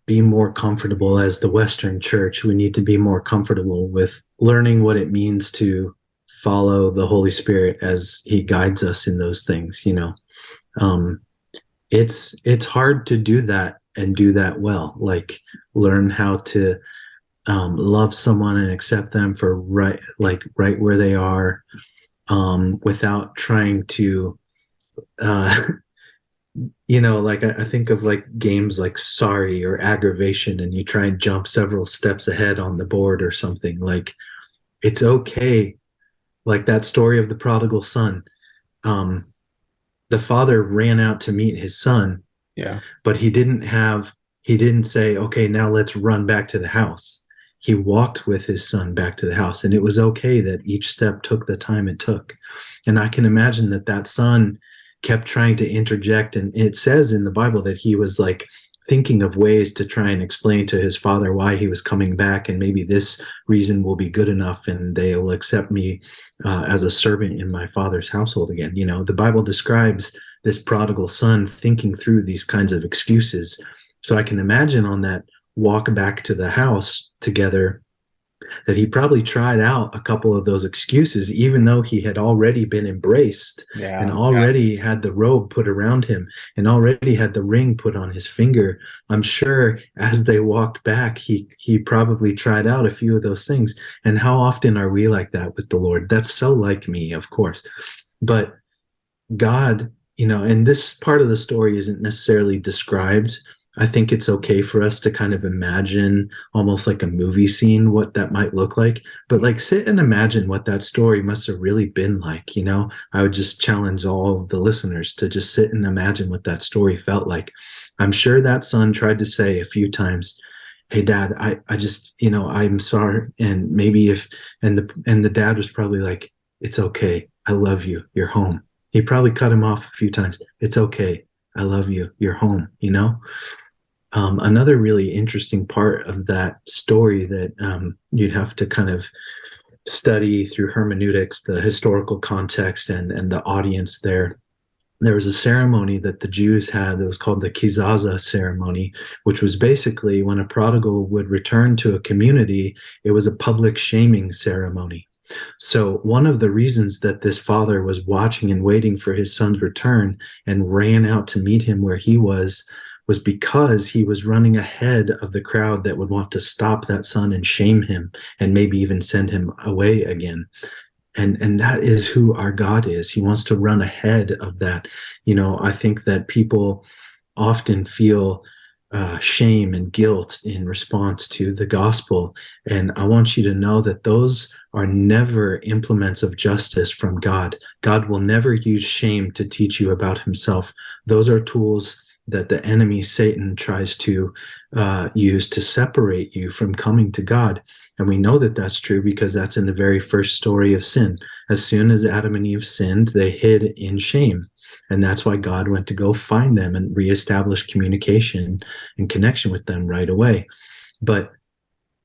be more comfortable as the Western church. We need to be more comfortable with learning what it means to follow the Holy Spirit as he guides us in those things. It's hard to do that and do that well. Like, learn how to love someone and accept them for right where they are, without trying to I think of like games like Sorry or Aggravation, and you try and jump several steps ahead on the board or something. Like, it's okay. Like that story of the prodigal son. The father ran out to meet his son, but he didn't say, "Okay, now let's run back to the house." He walked with his son back to the house, and it was okay that each step took the time it took. And I can imagine that son kept trying to interject. And it says in the Bible that he was like thinking of ways to try and explain to his father why he was coming back, and maybe this reason will be good enough and they'll accept me as a servant in my father's household again. You know, the Bible describes this prodigal son thinking through these kinds of excuses. So I can imagine on that walk back to the house together that he probably tried out a couple of those excuses, even though he had already been embraced and Yeah. already had the robe put around him and already had the ring put on his finger. I'm sure as they walked back, he probably tried out a few of those things. And how often are we like that with the Lord? That's so like me, of course. But God, you know, and this part of the story isn't necessarily described. I think it's okay for us to kind of imagine almost like a movie scene what that might look like. But like sit and imagine what that story must have really been like, you know. I would just challenge all of the listeners to just sit and imagine what that story felt like. I'm sure that son tried to say a few times, "Hey dad, I just, you know, I'm sorry." And maybe if and the dad was probably like, "It's okay. I love you. You're home." He probably cut him off a few times. "It's okay. I love you. You're home," you know? Another really interesting part of that story that you'd have to kind of study through hermeneutics, the historical context and the audience there. There was a ceremony that the Jews had that was called the Kizaza ceremony, which was basically when a prodigal would return to a community, it was a public shaming ceremony. So, one of the reasons that this father was watching and waiting for his son's return and ran out to meet him where he was because he was running ahead of the crowd that would want to stop that son and shame him and maybe even send him away again. And that is who our God is. He wants to run ahead of that. You know, I think that people often feel shame and guilt in response to the gospel. And I want you to know that those are never implements of justice from God. God will never use shame to teach you about himself. Those are tools that the enemy, Satan, tries to use to separate you from coming to God. And we know that that's true because that's in the very first story of sin. As soon as Adam and Eve sinned, they hid in shame. And that's why God went to go find them and reestablish communication and connection with them right away. But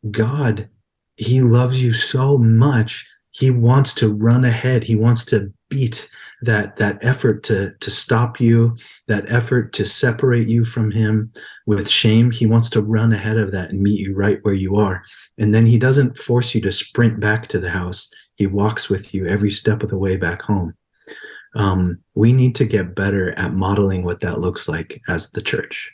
God, he loves you so much. He wants to run ahead. He wants to beat that effort to stop you, that effort to separate you from him with shame. He wants to run ahead of that and meet you right where you are. And then he doesn't force you to sprint back to the house. He walks with you every step of the way back home. We need to get better at modeling what that looks like as the church.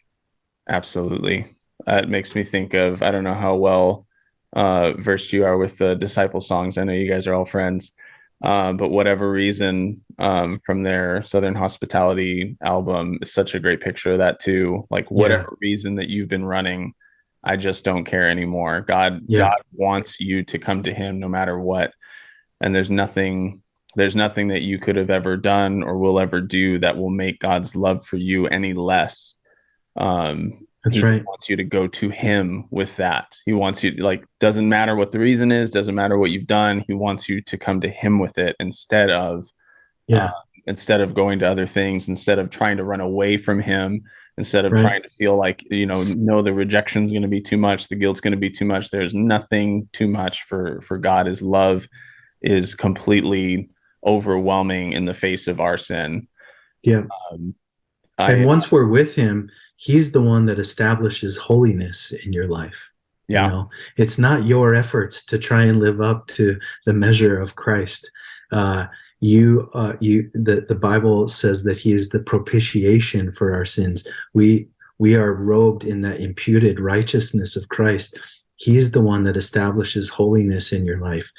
Absolutely. It makes me think of, I don't know how well versed you are with the disciple songs. I know you guys are all friends. But whatever reason, from their Southern Hospitality album is such a great picture of that too. Like Yeah, whatever reason that you've been running, I just don't care anymore. yeah, God wants you to come to him no matter what. And there's nothing that you could have ever done or will ever do that will make God's love for you any less. that's He right. wants you to go to him with that. He wants you, like, doesn't matter what the reason is, doesn't matter what you've done. He wants you to come to him with it uh, Yeah, instead of going to other things, instead of trying to run away from him, instead of right. trying to feel like, no, the rejection's going to be too much, the guilt's going to be too much. There's nothing too much for God. His love is completely overwhelming in the face of our sin. Yeah. Um, And I once we're with him, he's the one that establishes holiness in your life. You Yeah, know, it's not your efforts to try and live up to the measure of Christ. Uh, the Bible says that he is the propitiation for our sins. We are robed in that imputed righteousness of Christ. He's the one that establishes holiness in your life.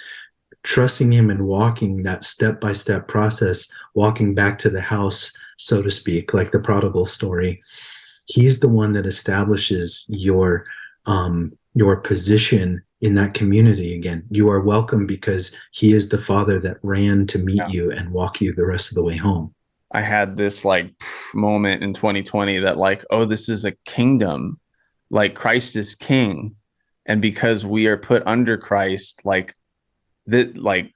Trusting him and walking that step by step process, walking back to the house, so to speak, like the prodigal story. He's the one that establishes your position in that community again. You are welcome because he is the father that ran to meet yeah. you and walk you the rest of the way home. I had this like moment in 2020 that like, oh, this is a kingdom, like Christ is king, and because we are put under Christ, like that, like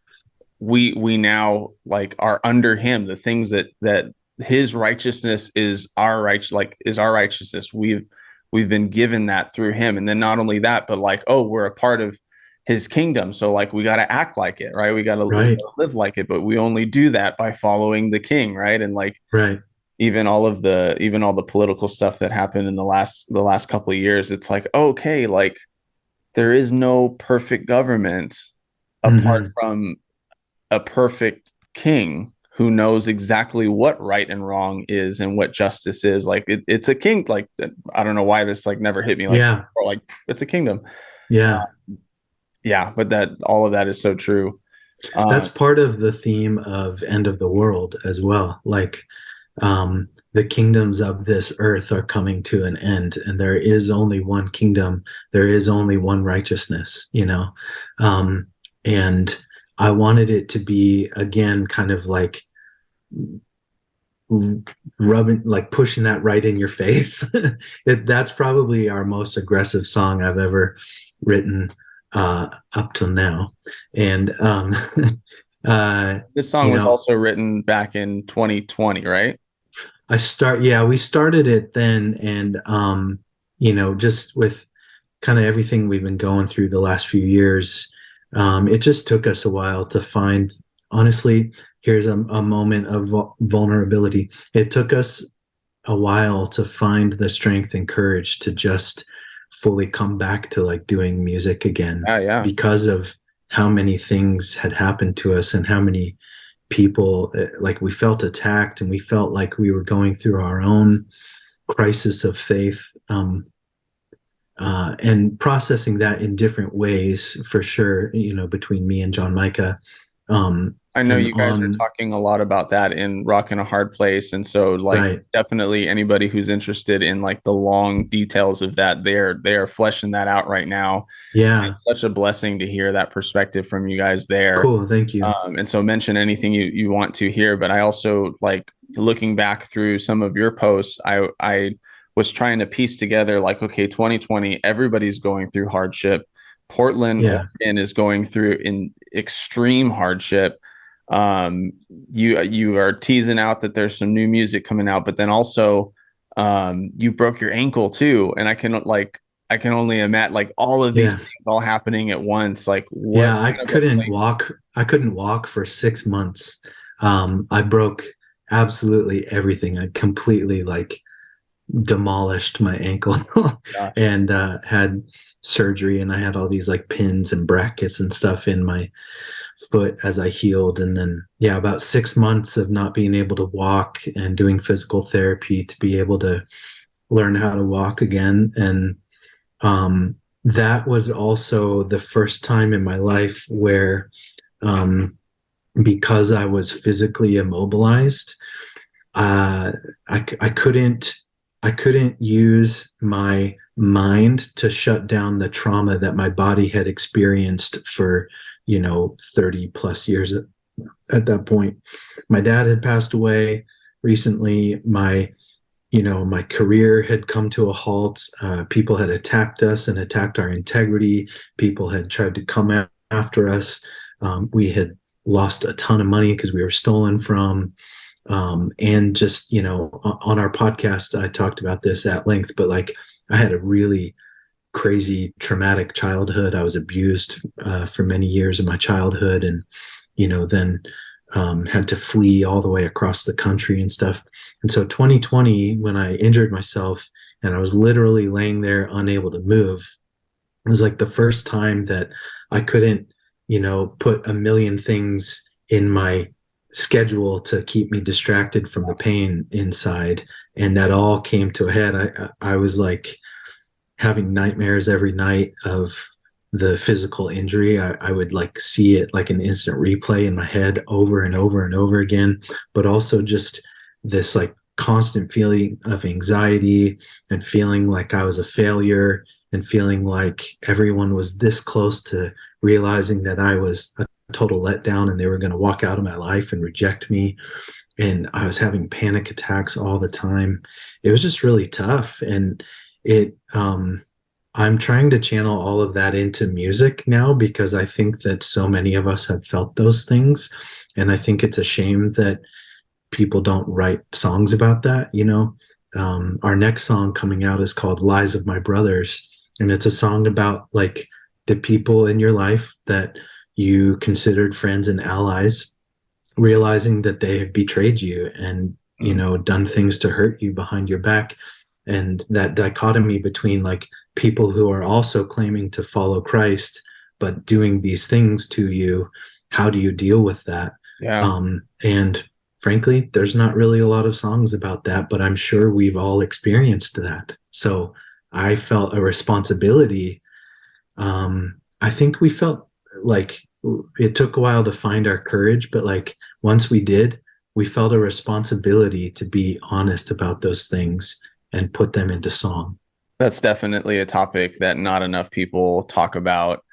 we now like are under him. The things that his righteousness is our righteousness. We've been given that through him. And then not only that, but like, oh, we're a part of his kingdom. So like we got to act like it, right? We got to Right. live like it, but we only do that by following the king, right? And like Right. even all the political stuff that happened in the last couple of years, it's like, okay, like there is no perfect government apart Hmm. from a perfect king who knows exactly what right and wrong is and what justice is. Like it's a king. Like I don't know why this like never hit me like Yeah. or like it's a kingdom. Yeah. Yeah, but that all of that is so true. That's part of the theme of End of the World as well. Like, the kingdoms of this earth are coming to an end, and there is only one kingdom. There is only one righteousness, you know? Um, and I wanted it to be, again, kind of like rubbing, like pushing that right in your face. That's probably our most aggressive song I've ever written up till now. And This song you was know, also written back in 2020, right? yeah, we started it then, and just with kind of everything we've been going through the last few years, it just took us a while to find. Honestly, here's a moment of vulnerability. It took us a while to find the strength and courage to just fully come back to like doing music again, Yeah, yeah. because of how many things had happened to us and how many people, like, we felt attacked, and we felt like we were going through our own crisis of faith, and processing that in different ways, for sure, between me and John Micah, I know and you guys are on. talking a lot about that in Rock in a Hard Place. And so like Right. definitely anybody who's interested in like the long details of that, they are fleshing that out right now. Yeah. It's such a blessing to hear that perspective from you guys there. Cool. Thank you. And so mention anything you want to hear. But I also like looking back through some of your posts, I was trying to piece together like, okay, 2020, everybody's going through hardship. Portland, Yeah. Oregon is going through in extreme hardship. Um, you are teasing out that there's some new music coming out, but then also you broke your ankle too. And I can only imagine like all of these Yeah. things all happening at once. Like what Yeah. I kind of a couldn't place? walk. I couldn't walk for 6 months. I broke absolutely everything. I completely like demolished my ankle Yeah. and had surgery, and I had all these like pins and brackets and stuff in my foot as I healed. And then, yeah, about 6 months of not being able to walk and doing physical therapy to be able to learn how to walk again. And that was also the first time in my life where, um, because I was physically immobilized, I couldn't use my mind to shut down the trauma that my body had experienced for 30 plus years at that point. My dad had passed away recently. My career had come to a halt. People had attacked us and attacked our integrity. People had tried to come after us. We had lost a ton of money because we were stolen from. And just, on our podcast, I talked about this at length, but like I had a really crazy traumatic childhood. I was abused for many years of my childhood, and then had to flee all the way across the country and stuff. And so 2020, when I injured myself and I was literally laying there unable to move, it was like the first time that I couldn't put a million things in my schedule to keep me distracted from the pain inside, and that all came to a head. I was like having nightmares every night of the physical injury. I would like see it like an instant replay in my head over and over and over again, but also just this like constant feeling of anxiety and feeling like I was a failure and feeling like everyone was this close to realizing that I was a total letdown and they were going to walk out of my life and reject me. And I was having panic attacks all the time. It was just really tough. And I'm trying to channel all of that into music now, because I think that so many of us have felt those things. And I think it's a shame that people don't write songs about that, you know. Our next song coming out is called Lies of My Brothers, and it's a song about like the people in your life that you considered friends and allies, realizing that they have betrayed you and, you Mm. know, done things to hurt you behind your back. And that dichotomy between like people who are also claiming to follow Christ but doing these things to you, how do you deal with that? Yeah. And frankly, there's not really a lot of songs about that, but I'm sure we've all experienced that. So I felt a responsibility. I think we felt like it took a while to find our courage, but like once we did, we felt a responsibility to be honest about those things and put them into song. That's definitely a topic that not enough people talk about.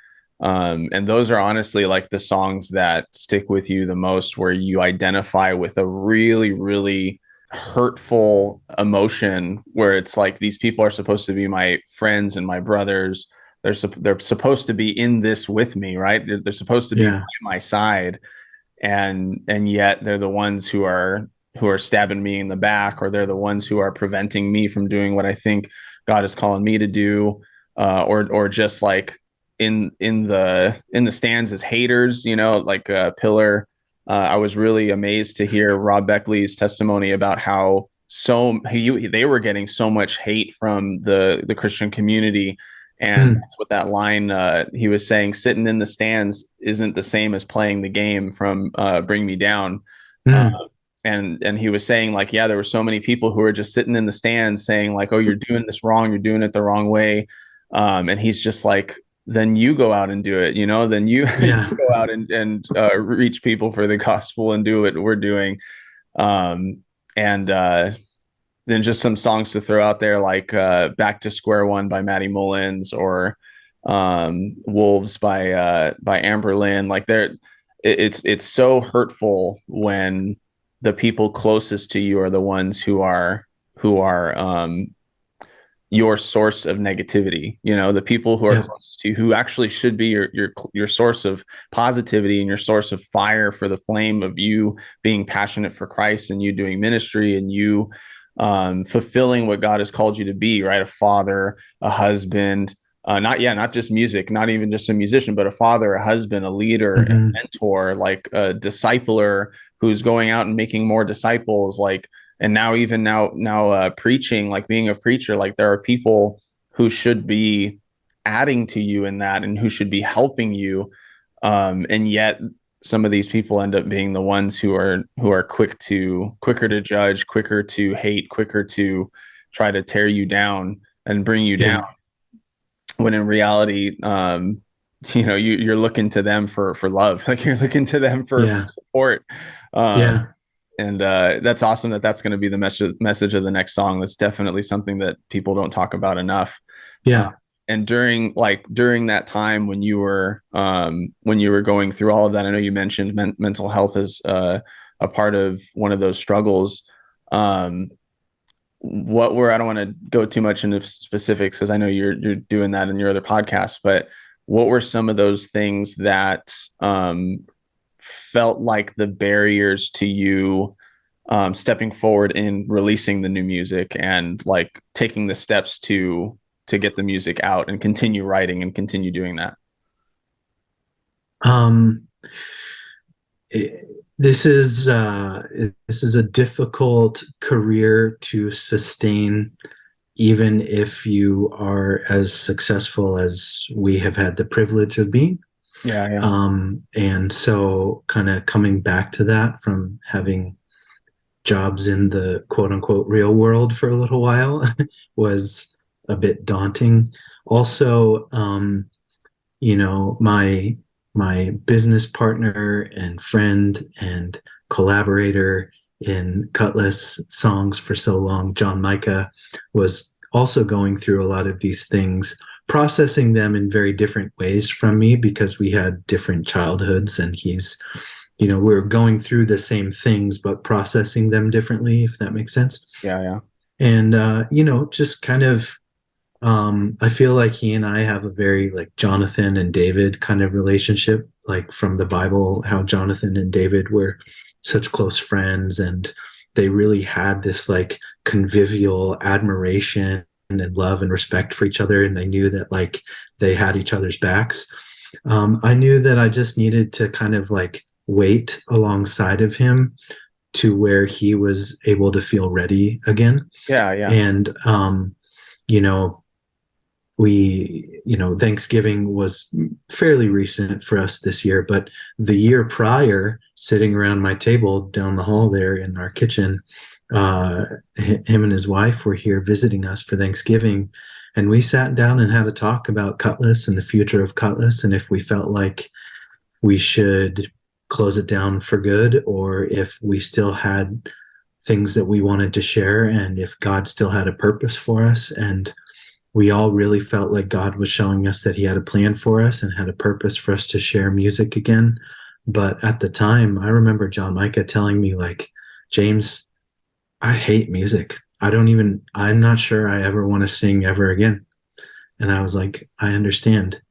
And those are honestly like the songs that stick with you the most, where you identify with a really, really hurtful emotion, where it's like these people are supposed to be my friends and my brothers. They're supposed to be in this with me, right? They're supposed to be by Yeah. my side, and yet they're the ones who are stabbing me in the back, or they're the ones who are preventing me from doing what I think God is calling me to do, or just like in the stands as haters, you know, like Pillar. I was really amazed to hear Rob Beckley's testimony about how they were getting so much hate from the Christian community. And Mm, that's what that line he was saying, sitting in the stands isn't the same as playing the game from Bring Me Down. Uh, mm, and he was saying like, yeah, there were so many people who were just sitting in the stands saying like, oh, you're doing this wrong, you're doing it the wrong way. And he's just like, then you go out and do it, you know, then you, yeah. you go out and reach people for the gospel and do what we're doing. Um, and then just some songs to throw out there, like Back to Square One by Maddie Mullins, or Wolves by Amber Lynn. Like it's so hurtful when the people closest to you are the ones who are your source of negativity. You know, the people who are Yeah. closest to you, who actually should be your source of positivity and your source of fire for the flame of you being passionate for Christ, and you doing ministry, and you fulfilling what God has called you to be, right? A father, a husband, not just music, not even just a musician, but a father, a husband, a leader, a Hmm. mentor, like a discipler who's going out and making more disciples, like, and now preaching, like being a preacher. Like there are people who should be adding to you in that, and who should be helping you, and yet some of these people end up being the ones who are quicker to judge, quicker to hate, quicker to try to tear you down and bring you down, Yeah. when in reality, you're looking to them for love. Like you're looking to them for Yeah. support. um, Yeah. and that's awesome that that's going to be the message of the next song. That's definitely something that people don't talk about enough. Uh, Yeah. and during that time when you were going through all of that, I know you mentioned mental health is a part of one of those struggles. Um, I don't want to go too much into specifics, because I know you're doing that in your other podcast, but what were some of those things that felt like the barriers to you stepping forward in releasing the new music, and like taking the steps to get the music out and continue writing and continue doing that? Um, it, this is a difficult career to sustain, even if you are as successful as we have had the privilege of being. Yeah, yeah. And so, kind of coming back to that from having jobs in the quote unquote real world for a little while was a bit daunting. Also, you know, my business partner and friend and collaborator in Kutless songs for so long, John Micah, was also going through a lot of these things, processing them in very different ways from me because we had different childhoods, and he's, you know, we're going through the same things but processing them differently, if that makes sense. Yeah, yeah. And you know, just kind of I feel like he and I have a very like Jonathan and David kind of relationship, like from the Bible, how Jonathan and David were such close friends, and they really had this like convivial admiration and love and respect for each other, and they knew that like they had each other's backs. I knew that I just needed to kind of like wait alongside of him to where he was able to feel ready again. Yeah, yeah. And you know, Thanksgiving was fairly recent for us this year, but the year prior, sitting around my table down the hall there in our kitchen, him and his wife were here visiting us for Thanksgiving, and we sat down and had a talk about Kutless and the future of Kutless, and if we felt like we should close it down for good, or if we still had things that we wanted to share, and if God still had a purpose for us. And we all really felt like God was showing us that he had a plan for us and had a purpose for us to share music again. But at the time, I remember John Micah telling me, like, James, I hate music. I'm not sure I ever want to sing ever again. And I was like, I understand.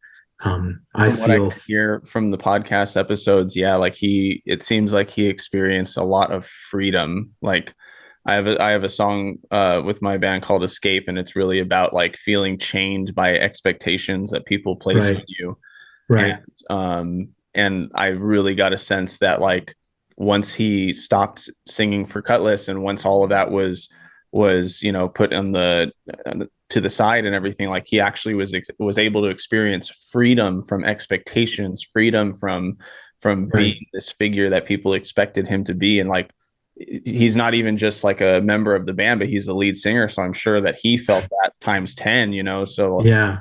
I From what I feel, can hear from the podcast episodes, yeah, like it seems like he experienced a lot of freedom. Like I have a song with my band called Escape, and it's really about like feeling chained by expectations that people place on right, you. And right, and I really got a sense that like once he stopped singing for Cutlass and once all of that was put on the to the side and everything, like he actually was able to experience freedom from expectations, freedom from right. being this figure that people expected him to be. And like he's not even just like a member of the band, but he's the lead singer, so I'm sure that he felt that times 10. So Yeah,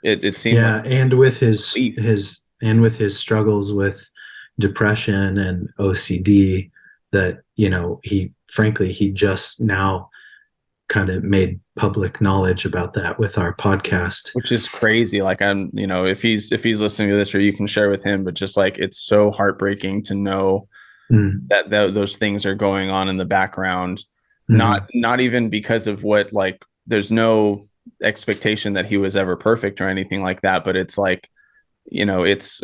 it seemed like yeah. And with relief. his struggles with depression and OCD, that, he just now kind of made public knowledge about that with our podcast. Which is crazy. Like if he's listening to this, or you can share with him, but just like it's so heartbreaking to know Mm, that those things are going on in the background. Not mhm. not even because of what, like there's no expectation that he was ever perfect or anything like that, but it's like, it's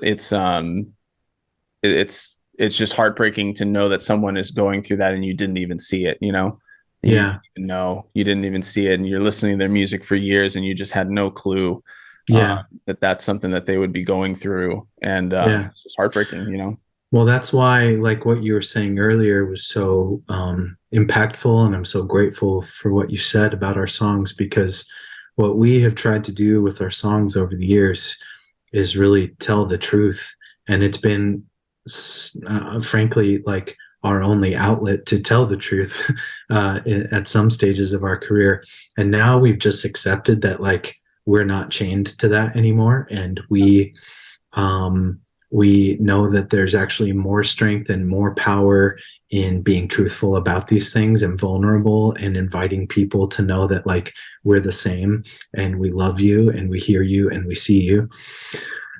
just heartbreaking to know that someone is going through that and you didn't even see it. You didn't Yeah, even know, you didn't even see it, and you're listening to their music for years and you just had no clue yeah, that that's something that they would be going through. And yeah. it's just heartbreaking. Well, that's why, like what you were saying earlier, was so impactful, and I'm so grateful for what you said about our songs, because what we have tried to do with our songs over the years is really tell the truth, and it's been, frankly, like our only outlet to tell the truth at some stages of our career. And now we've just accepted that, like, we're not chained to that anymore, and um, we know that there's actually more strength and more power in being truthful about these things and vulnerable and inviting people to know that, like, we're the same and we love you and we hear you and we see you.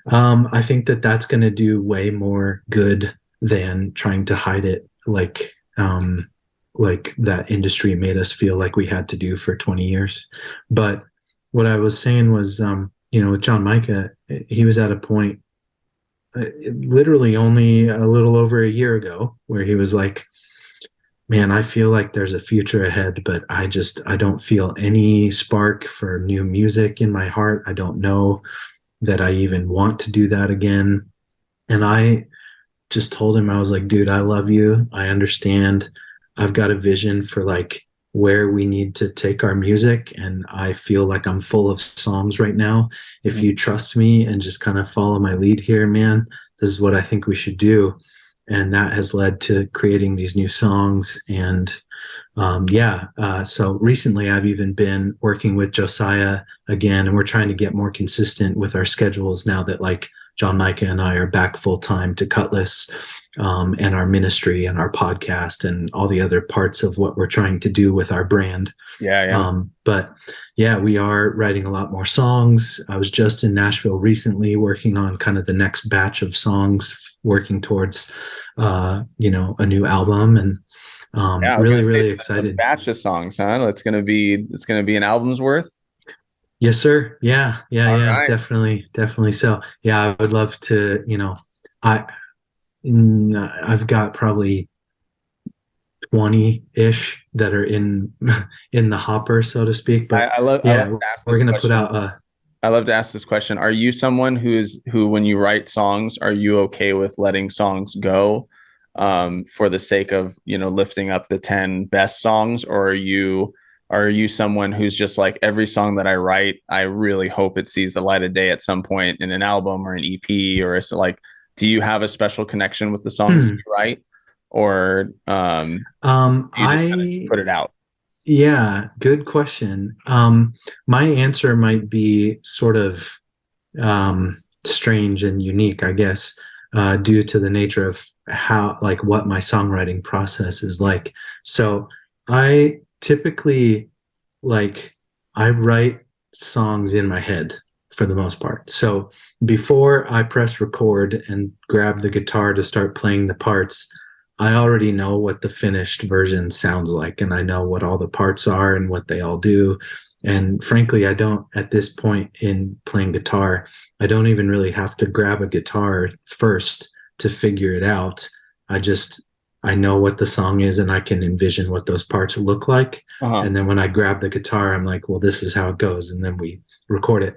I think that that's going to do way more good than trying to hide it, like that industry made us feel like we had to do for 20 years. But what I was saying was, with John Micah, he was at a point, literally only a little over a year ago, where he was like, man, I feel like there's a future ahead, but I don't feel any spark for new music in my heart. I don't know that I even want to do that again. And I just told him, I was like, dude, I love you. I understand. I've got a vision for like where we need to take our music. And I feel like I'm full of Psalms right now. If Mhm. you trust me and just kind of follow my lead here, man, this is what I think we should do. And that has led to creating these new songs. And so recently I've even been working with Josiah again, and we're trying to get more consistent with our schedules now that, like, John Micah and I are back full time to Kutless, and our ministry and our podcast and all the other parts of what we're trying to do with our brand. Yeah, yeah. But yeah, we are writing a lot more songs. I was just in Nashville recently working on kind of the next batch of songs, working towards, a new album, and Yeah, I was really, gonna say, really so that's a excited. batch of songs, huh? It's gonna be an album's worth. Yes, sir. Yeah, yeah, All yeah, right. definitely, definitely. So, yeah, I would love to, I've got probably 20-ish that are in in the hopper, so to speak. I, But I love yeah, to ask we're this gonna put question. out a I love to ask this question. Are you someone who, when you write songs, are you okay with letting songs go, for the sake of, lifting up the 10 best songs, or are you someone who's just like every song that I write, I really hope it sees the light of day at some point in an album or an EP, or is it like, do you have a special connection with the songs that hmm. you write, or do you just kind of I put it out? Yeah, good question. My answer might be sort of strange and unique, I guess, due to the nature of how, like, what my songwriting process is like. So I typically, like, I write songs in my head for the most part. So before I press record and grab the guitar to start playing the parts, I already know what the finished version sounds like, and I know what all the parts are and what they all do. And frankly, I don't, at this point in playing guitar, I don't even really have to grab a guitar first to figure it out. I just, I know what the song is and I can envision what those parts look like. Uh-huh. And then when I grab the guitar, I'm like, well, this is how it goes. And then we record it.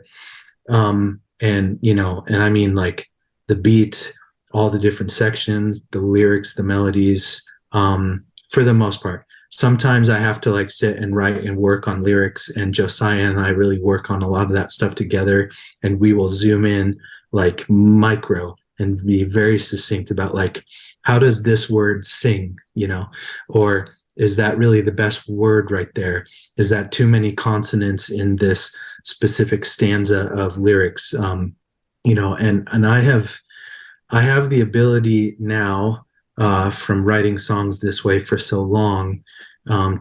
And, and I mean, like, the beat, all the different sections, the lyrics, the melodies, for the most part. Sometimes I have to, like, sit and write and work on lyrics, and Josiah and I really work on a lot of that stuff together. And we will zoom in, like, micro, and be very succinct about, like, how does this word sing, or is that really the best word right there? Is that too many consonants in this specific stanza of lyrics? And I have the ability now, from writing songs this way for so long,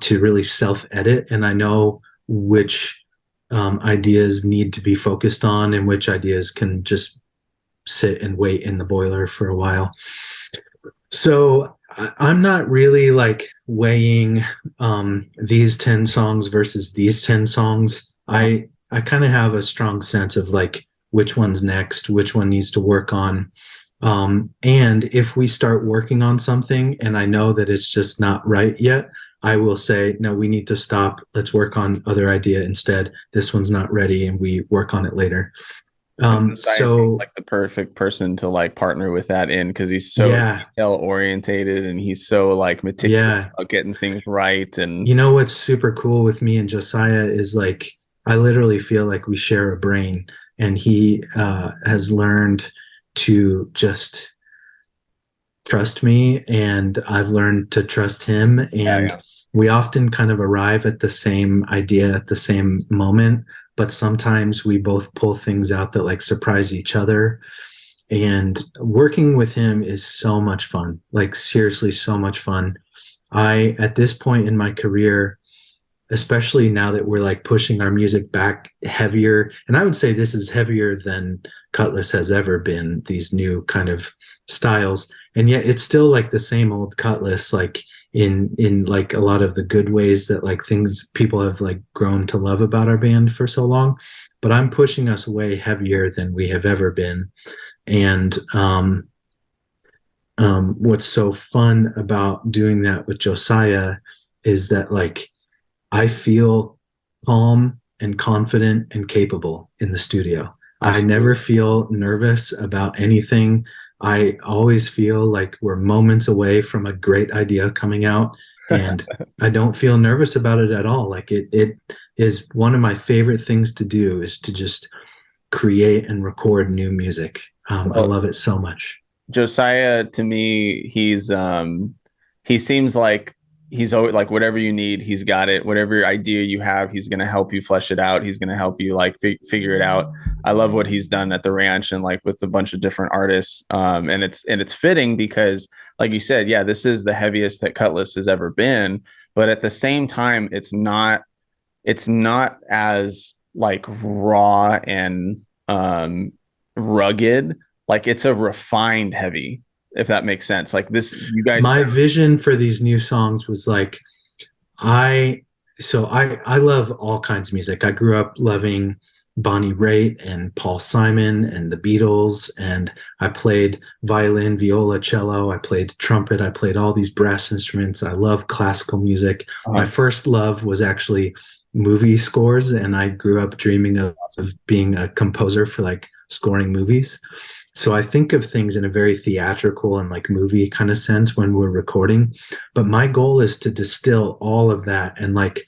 to really self-edit, and I know which ideas need to be focused on and which ideas can just sit and wait in the boiler for a while. So I'm not really, like, weighing these 10 songs versus these 10 songs. Uh-huh. I kind of have a strong sense of, like, which one's next, which one needs to work on. And if we start working on something and I know that it's just not right yet, I will say, no, we need to stop. Let's work on other idea instead. This one's not ready, and we work on it later. And Josiah seems So like the perfect person to like partner with that in, because he's so yeah, detail orientated and he's so like meticulous yeah. about getting things right. And You know what's super cool with me and Josiah is, like, I literally feel like we share a brain, and he has learned to just trust me, and I've learned to trust him. yeah, And yeah. we often kind of arrive at the same idea at the same moment, but sometimes we both pull things out that, like, surprise each other. And working with him is so much fun, like, seriously, so much fun. At this point in my career, especially now that we're, like, pushing our music back heavier, and I would say this is heavier than Kutless has ever been, these new kind of styles, and yet it's still, like, the same old Kutless, like, in like a lot of the good ways that, like, things people have, like, grown to love about our band for so long. But I'm pushing us way heavier than we have ever been. And what's so fun about doing that with Josiah is that, like, I feel calm and confident and capable in the studio. I never Absolutely. feel nervous about anything. I always feel like we're moments away from a great idea coming out, and I don't feel nervous about it at all. Like, it is one of my favorite things to do, is to just create and record new music. I Well, love it so much. Josiah, to me, he seems like he's always like whatever you need, he's got it. Whatever idea you have, he's gonna help you flesh it out. He's gonna help you like figure it out. I love what he's done at the ranch and like with a bunch of different artists. And it's fitting because, like you said, yeah, this is the heaviest that Cutlass has ever been. But at the same time, it's not as like raw and rugged. Like it's a refined heavy, if that makes sense. Like this, you guys My sound. vision for these new songs was, like, I I love all kinds of music. I grew up loving Bonnie Raitt and Paul Simon and the Beatles. And I played violin, viola, cello. I played trumpet. I played all these brass instruments. I love classical music. My Uh-huh. first love was actually movie scores, and I grew up dreaming of being a composer for like scoring movies. So I think of things in a very theatrical and like movie kind of sense when we're recording. But my goal is to distill all of that and like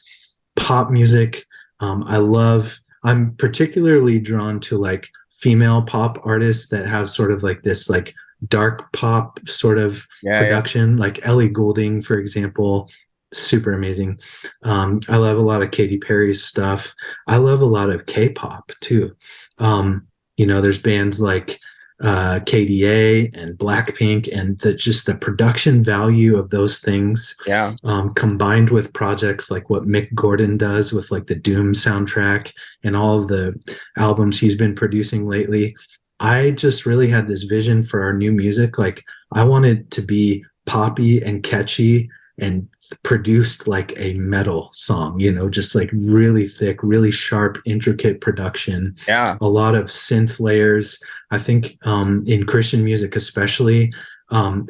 pop music. I'm particularly drawn to like female pop artists that have sort of like this like dark pop sort of Yeah, yeah. production, like Ellie Goulding, for example. Super amazing. I love a lot of Katy Perry's stuff. I love a lot of K-pop too. There's bands like KDA and Blackpink, and just the production value of those things, Yeah. combined with projects like what Mick Gordon does with like the Doom soundtrack and all of the albums he's been producing lately. I just really had this vision for our new music. Like I wanted to be poppy and catchy and produced like a metal song, just like really thick, really sharp, intricate production, Yeah. a lot of synth layers. I think in Christian music, especially,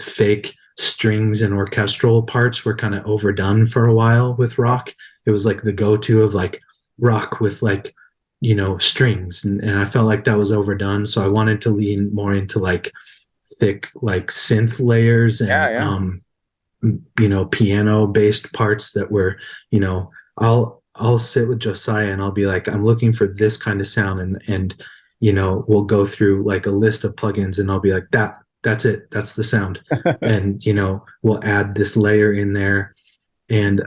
fake strings and orchestral parts were kind of overdone for a while with rock. It was like the go-to of like rock with like, strings. And I felt like that was overdone. So I wanted to lean more into like thick, like synth layers Yeah. and, Yeah. piano based parts that were, I'll sit with Josiah and I'll be like, I'm looking for this kind of sound. And we'll go through like a list of plugins and I'll be like, that's it. That's the sound. And, we'll add this layer in there. And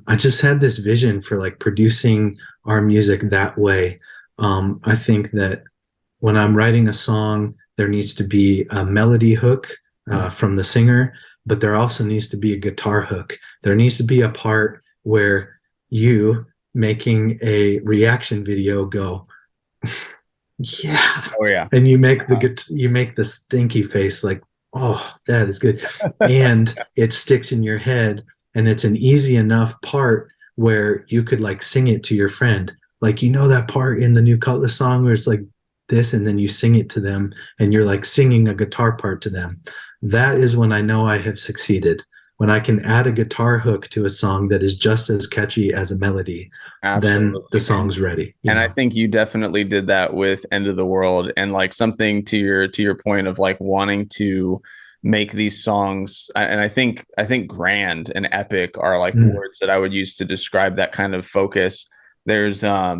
I just had this vision for like producing our music that way. I think that when I'm writing a song, there needs to be a melody hook from the singer, but there also needs to be a guitar hook. There needs to be a part where you making a reaction video go, yeah, Oh yeah. and you make the stinky face like, oh, that is good, and it sticks in your head, and it's an easy enough part where you could like sing it to your friend, like that part in the new Kutless song where it's like this, and then you sing it to them, and you're like singing a guitar part to them. That is when I know I have succeeded. When I can add a guitar hook to a song that is just as catchy as a melody, then the Absolutely. song's ready, And I think you definitely did that with End of the World, and like something to your point of like wanting to make these songs. And I think grand and epic are like Mm, words that I would use to describe that kind of focus. There's a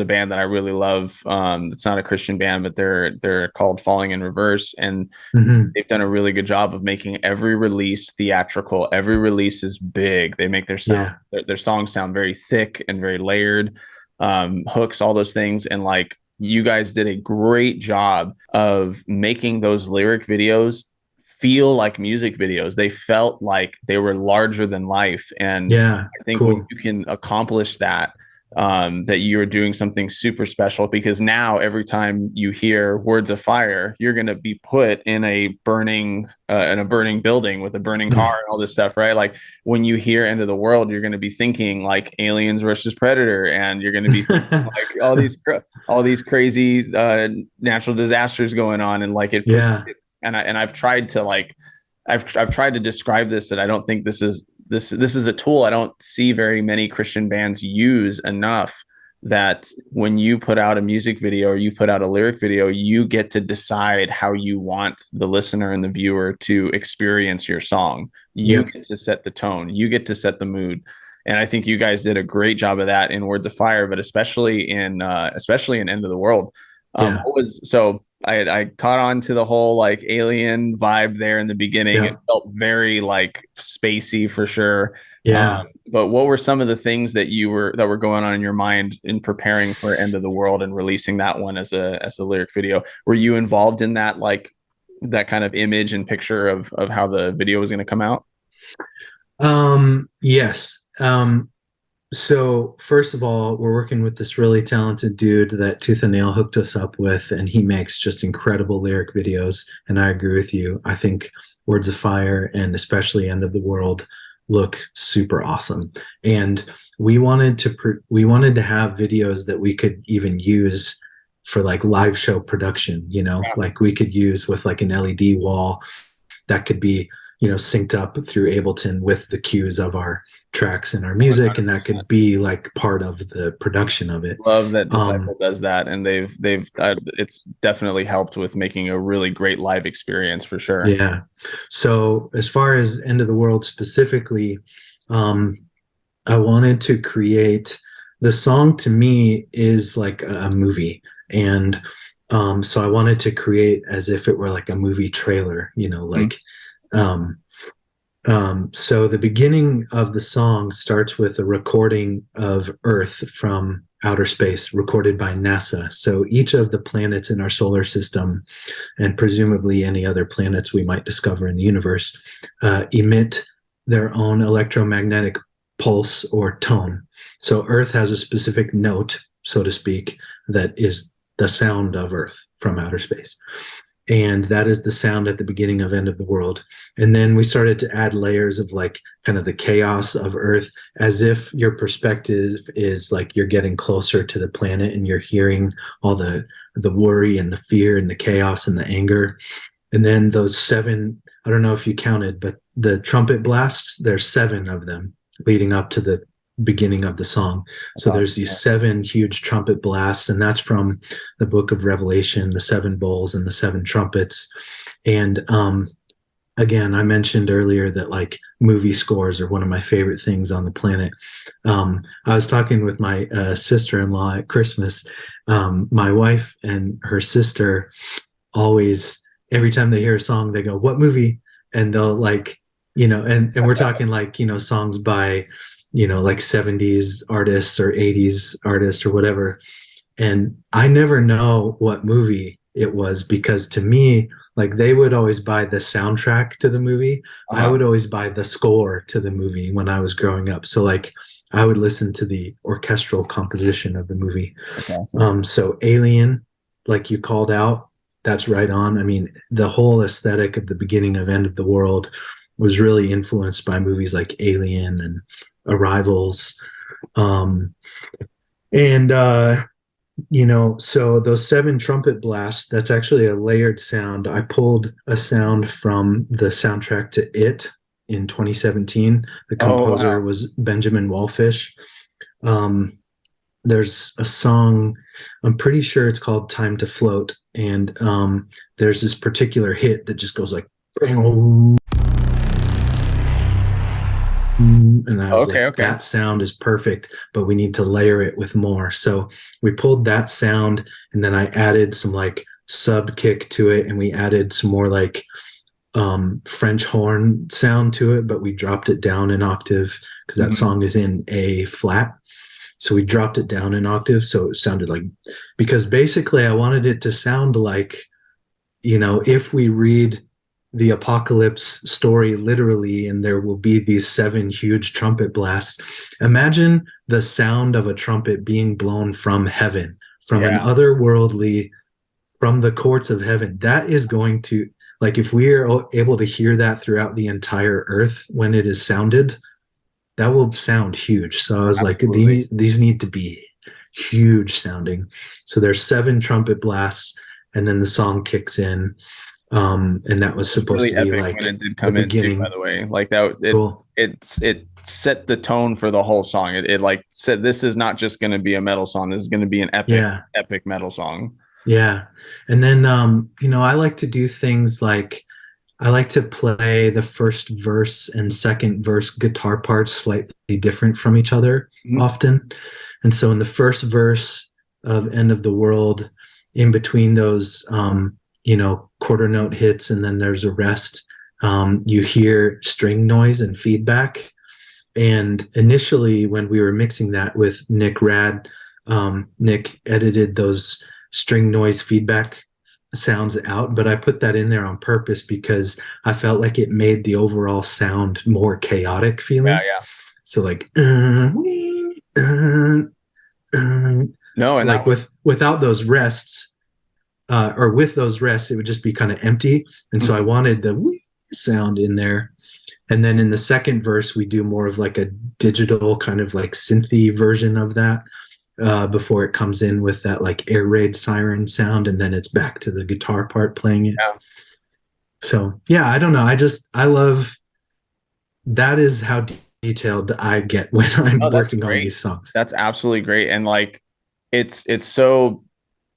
band that I really love. It's not a Christian band, but they're called Falling in Reverse, and mhm. they've done a really good job of making every release theatrical. Every release is big. They make Yeah. their songs sound very thick and very layered, hooks, all those things. And like you guys did a great job of making those lyric videos feel like music videos. They felt like they were larger than life. And Yeah. I think when Cool. you can accomplish that, that you're doing something super special, because now every time you hear words of fire, you're going to be put in a burning building with a burning car and all this stuff, right? Like when you hear End of the World, you're going to be thinking like Aliens versus Predator, and you're going to be thinking like all these crazy natural disasters going on, and like it puts Yeah. and I've tried to like I've tried to describe this, that I don't think this is a tool I don't see very many Christian bands use enough, that when you put out a music video or you put out a lyric video, you get to decide how you want the listener and the viewer to experience your song. You Yep. get to set the tone, you get to set the mood. And I think you guys did a great job of that in Words of Fire, but especially in End of the World. Yeah. What was so I caught on to the whole like alien vibe there in the beginning. It Yeah. felt very like spacey for sure. Yeah. But what were some of the things that were going on in your mind in preparing for End of the World and releasing that one as a lyric video? Were you involved in that, like that kind of image and picture of how the video was going to come out? Yes. So first of all, we're working with this really talented dude that Tooth and Nail hooked us up with, and he makes just incredible lyric videos. And I agree with you. I think Words of Fire and especially End of the World look super awesome. And we wanted to have videos that we could even use for like live show production, Yeah. like we could use with like an LED wall that could be, synced up through Ableton with the cues of our tracks and our music, and that 100%. could be like part of the production of it. Love that Um, Disciple does that, and they've it's definitely helped with making a really great live experience for sure. yeah. So as far as End of the World specifically, um, I wanted to create the song. To me is like a movie, and so I wanted to create as if it were like a movie trailer, Mhm. like um, so the beginning of the song starts with a recording of Earth from outer space, recorded by NASA. So each of the planets in our solar system, and presumably any other planets we might discover in the universe, emit their own electromagnetic pulse or tone. So Earth has a specific note, so to speak, that is the sound of Earth from outer space. And that is the sound at the beginning of End of the World. And then we started to add layers of like kind of the chaos of Earth, as if your perspective is like you're getting closer to the planet and you're hearing all the worry and the fear and the chaos and the anger. And then those seven, I don't know if you counted, but the trumpet blasts, there's seven of them leading up to the beginning of the song. That's So awesome. there's these seven huge trumpet blasts, and that's from the book of Revelation, the seven bowls and the seven trumpets. And again, I mentioned earlier that like movie scores are one of my favorite things on the planet. I was talking with my sister-in-law at Christmas. My wife and her sister always, every time they hear a song, they go, "What movie?" And they'll like, and we're talking like, songs by, like 70s artists or 80s artists or whatever. And I never know what movie it was, because to me, like they would always buy the soundtrack to the movie. I Uh-huh. would always buy the score to the movie when I was growing up. So like I would listen to the orchestral composition of the movie. That's awesome. So Alien, like you called out, that's right on. I mean, the whole aesthetic of the beginning of End of the World was really influenced by movies like Alien and Arrivals. Um, and so those seven trumpet blasts, that's actually a layered sound. I pulled a sound from the soundtrack to It in 2017. The Oh composer wow. was Benjamin Wallfish. Um, there's a song, I'm pretty sure it's called Time to Float. And there's this particular hit that just goes like, and I was Okay, like, okay. that sound is perfect, but we need to layer it with more. So we pulled that sound, and then I added some like sub kick to it, and we added some more like French horn sound to it, but we dropped it down an octave because that Mhm. song is in A flat. So we dropped it down an octave. So it sounded like, because basically I wanted it to sound like, if we read the apocalypse story literally, and there will be these seven huge trumpet blasts, imagine the sound of a trumpet being blown from heaven, from an Yeah, otherworldly, from the courts of heaven. That is going to, like, if we are able to hear that throughout the entire earth when it is sounded, that will sound huge. So I was like, absolutely. these need to be huge sounding. So there's seven trumpet blasts, and then the song kicks in. And that was It's supposed really to be epic when like it did the come in too, by beginning. the way. Like that Cool. it set the tone for the whole song. It like said this is not just gonna be a metal song, this is gonna be an Yeah. epic metal song. Yeah. And then, I like to do things like I like to play the first verse and second verse guitar parts slightly different from each other Mhm. often. And so in the first verse of End of the World, in between those, quarter note hits, and then there's a rest, you hear string noise and feedback. And initially, when we were mixing that with Nick Rad, Nick edited those string noise feedback sounds out, but I put that in there on purpose because I felt like it made the overall sound more chaotic Yeah, feeling. yeah. So like, No, so and that like was without those rests, or with those rests, it would just be kind of empty. And so I mhm. wanted the sound in there. And then in the second verse, we do more of like a digital kind of like synthy version of that before it comes in with that like air raid siren sound, and then it's back to the guitar part playing it. Yeah. So yeah, I don't know. I love that is how detailed I get when I'm Oh, that's working on great. these songs. That's absolutely great. And like it's so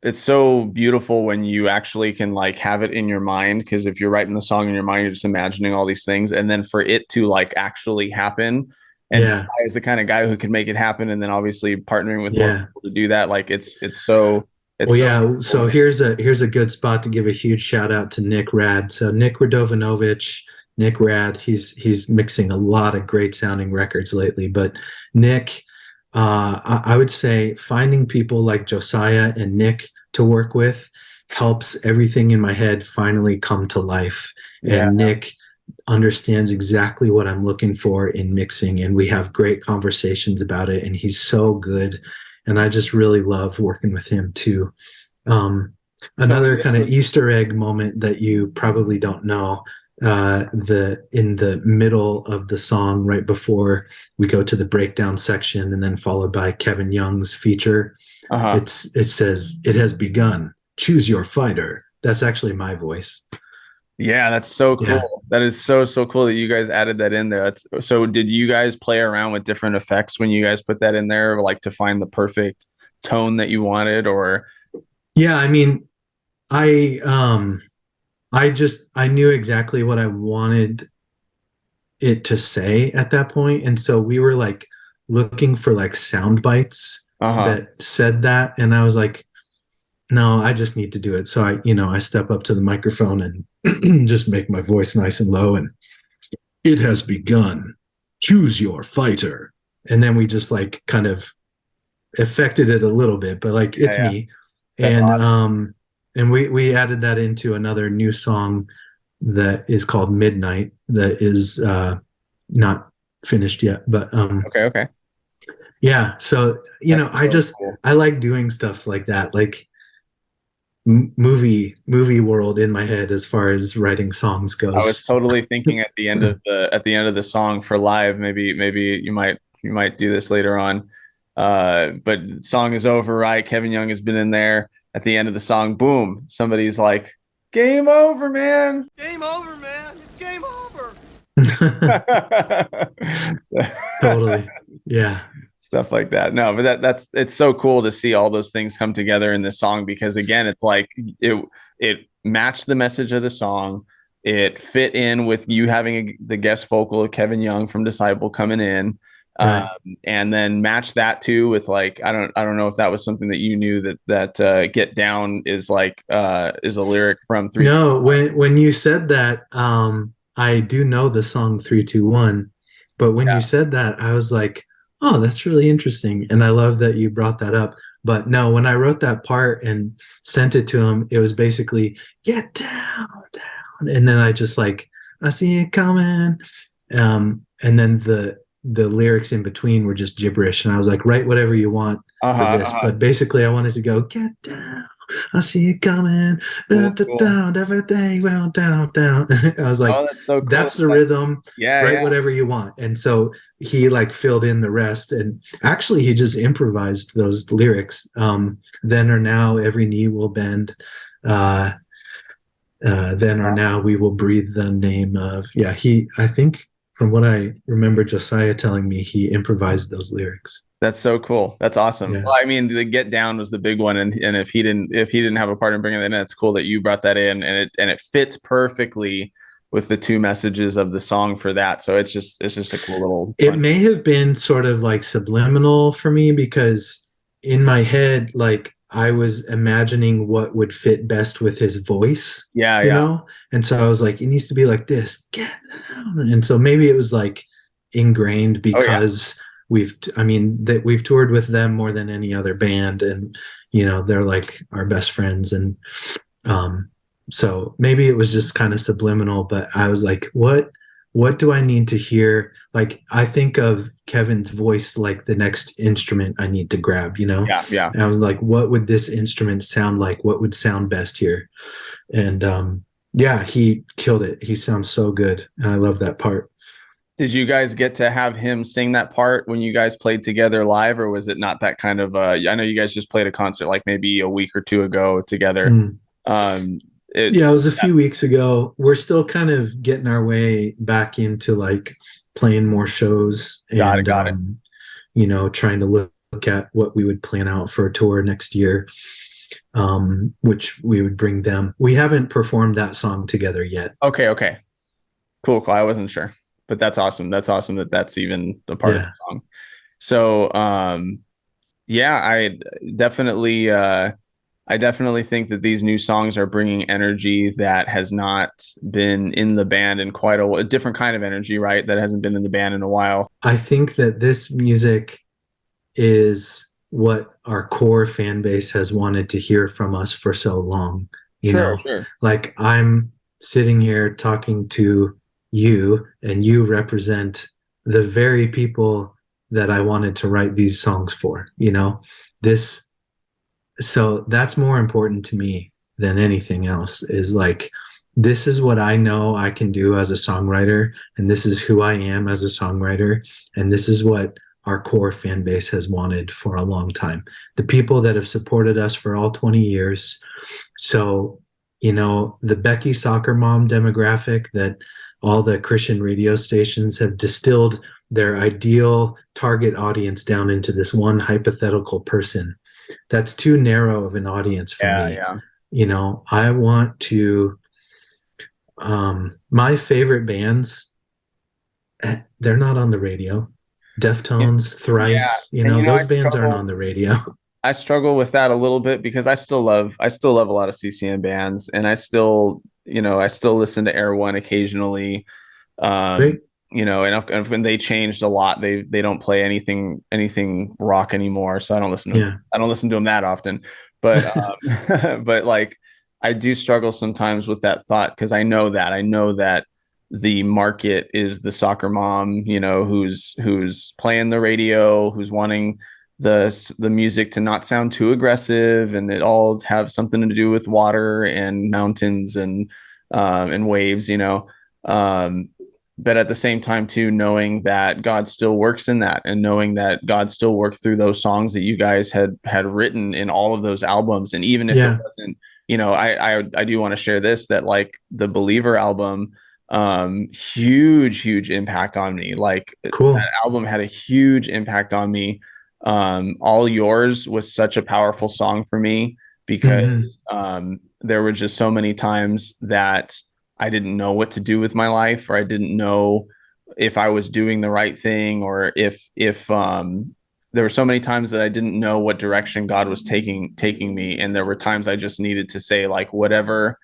it's so beautiful when you actually can like have it in your mind, because if you're writing the song in your mind, you're just imagining all these things, and then for it to like actually happen, and Yeah, Josiah is the kind of guy who can make it happen, and then obviously partnering with more yeah. people to do that, like it's Well, so yeah. cool. So here's a good spot to give a huge shout out to Nick Rad. So Nick Radovanovich, Nick Rad. He's mixing a lot of great sounding records lately. But Nick, I would say finding people like Josiah and Nick to work with helps everything in my head finally come to life. Yeah. And Nick understands exactly what I'm looking for in mixing, and we have great conversations about it. And he's so good, and I just really love working with him too. Um, So Another kind of Easter egg moment that you probably don't know, the in the middle of the song, right before we go to the breakdown section, and then followed by Kevin Young's feature, uh-huh. it says, "It has begun. Choose your fighter." That's actually my voice. Yeah, that's so Yeah. cool. That is so cool that you guys added that in there. That's so did you guys play around with different effects when you guys put that in there, like to find the perfect tone that you wanted, or Yeah, I mean, I I knew exactly what I wanted it to say at that point, and so we were like looking for like sound bites uh-huh. that said that, and I was like, no, I just need to do it. So I step up to the microphone and just make my voice nice and low, and it has begun. Choose your fighter. And then we just like kind of affected it a little bit, but like Yeah, it's yeah. me. That's And awesome. we added that into another new song that is called Midnight, that is not finished yet. But Okay, okay. yeah, so That's so I cool. I like doing stuff like that, like movie world in my head as far as writing songs I was goes. totally thinking at the end of the song for live, maybe you might do this later on. But the song is over, right? Kevin Young has been in there. At the end of the song, boom, somebody's like, "Game over, man." Game over, man. It's game over. Totally. Yeah. Stuff like that. No, but that's it's so cool to see all those things come together in this song, because again, it's like it matched the message of the song. It fit in with you having the guest vocal of Kevin Young from Disciple coming in. Um, Right. and then match that too with like I don't know if that was something that you knew that Get Down is a lyric from 3 2. No, when you said that, I do know the song 321, but when you Yeah. said that, I was like, oh, that's really interesting. And I love that you brought that up. But no, when I wrote that part and sent it to him, it was basically get down, down. And then I just like, I see it coming. And then the lyrics in between were just gibberish. And I was like, write whatever you want for Uh-huh, this. uh-huh. But basically I wanted to go, get down. I see it coming, Cool, down, down, cool. down, everything went down, down. I was like, Oh, that's so cool. that's the rhythm. Yeah, Write yeah. whatever you want. And so he like filled in the rest. And actually, he just improvised those lyrics. Then or now, every knee will bend. Uh, then or now, we will breathe the name of. Yeah, I think from what I remember, Josiah telling me, he improvised those lyrics. That's so cool. That's awesome. Yeah. Well, I mean, the Get Down was the big one, and if he didn't have a partner bringing that in, it's cool that you brought that in, and it fits perfectly with the two messages of the song for that. So it's just a cool little It fun. may have been sort of like subliminal for me because in my head, like I was imagining what would fit best with his voice, Yeah, you yeah. know? And so I was like, it needs to be like this, get down. And so maybe it was like ingrained Oh yeah. because I mean, that we've toured with them more than any other band, and they're like our best friends. And um, so maybe it was just kind of subliminal, but I was like, what do I need to hear? Like, I think of Kevin's voice like the next instrument I need to grab, Yeah, yeah. And I was like, what would this instrument sound like? What would sound best here? And yeah, he killed it. He sounds so good. And I love that part. Did you guys get to have him sing that part when you guys played together live, or was it not that kind of I know you guys just played a concert like maybe a week or two ago together. Mm. Um it Yeah, it was a few weeks ago. We're still kind of getting our way back into like playing more shows and got it. trying to look at what we would plan out for a tour next year, which we would bring them. We haven't performed that song together yet. Okay. Cool. I wasn't sure. But that's awesome. That's awesome that that's even a part of the song. So yeah, I definitely think that these new songs are bringing energy that has not been in the band in quite a different kind of energy, right? That hasn't been in the band in a while. I think that this music is what our core fan base has wanted to hear from us for so long. Sure. Like I'm sitting here talking to you, and you represent the very people that I wanted to write these songs for, so that's more important to me than anything else, is like, this is what I know I can do as a songwriter, and this is who I am as a songwriter, and this is what our core fan base has wanted for a long time. The people that have supported us for all 20 years. So, the Becky soccer mom demographic that all the Christian radio stations have distilled their ideal target audience down into this one hypothetical person. That's too narrow of an audience for me. Yeah. I want to, my favorite bands, they're not on the radio. Deftones, Thrice, those bands aren't on the radio. I struggle with that a little bit because I still love a lot of CCM bands, and I still listen to Air One occasionally. Great. And when they changed a lot, they don't play anything rock anymore, so I don't listen to them. I don't listen to them that often. But but like I do struggle sometimes with that thought, because I know that the market is the soccer mom, who's playing the radio, who's wanting the music to not sound too aggressive, and it all have something to do with water and mountains and waves, but at the same time too, knowing that God still works in that, and knowing that God still worked through those songs that you guys had written in all of those albums. And even if it wasn't, I do want to share this, that like the Believer album, huge impact on me. Like cool. That album had a huge impact on me. All Yours was such a powerful song for me, because there were just so many times that I didn't know what to do with my life, or I didn't know if I was doing the right thing, or if there were so many times that I didn't know what direction God was taking me. And there were times I just needed to say, like, whatever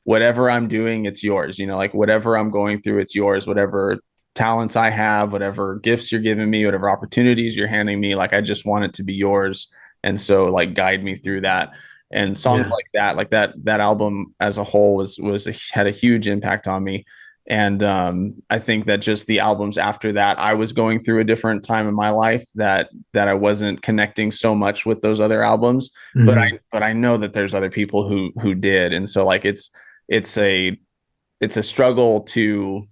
I'm doing, it's yours, like whatever I'm going through, it's yours, whatever talents I have, whatever gifts you're giving me, whatever opportunities you're handing me, like I just want it to be yours. And so like guide me through that. And songs like that album as a whole had a huge impact on me. And I think that just the albums after that, I was going through a different time in my life that I wasn't connecting so much with those other albums, but I know that there's other people who did. And so like it's a struggle to,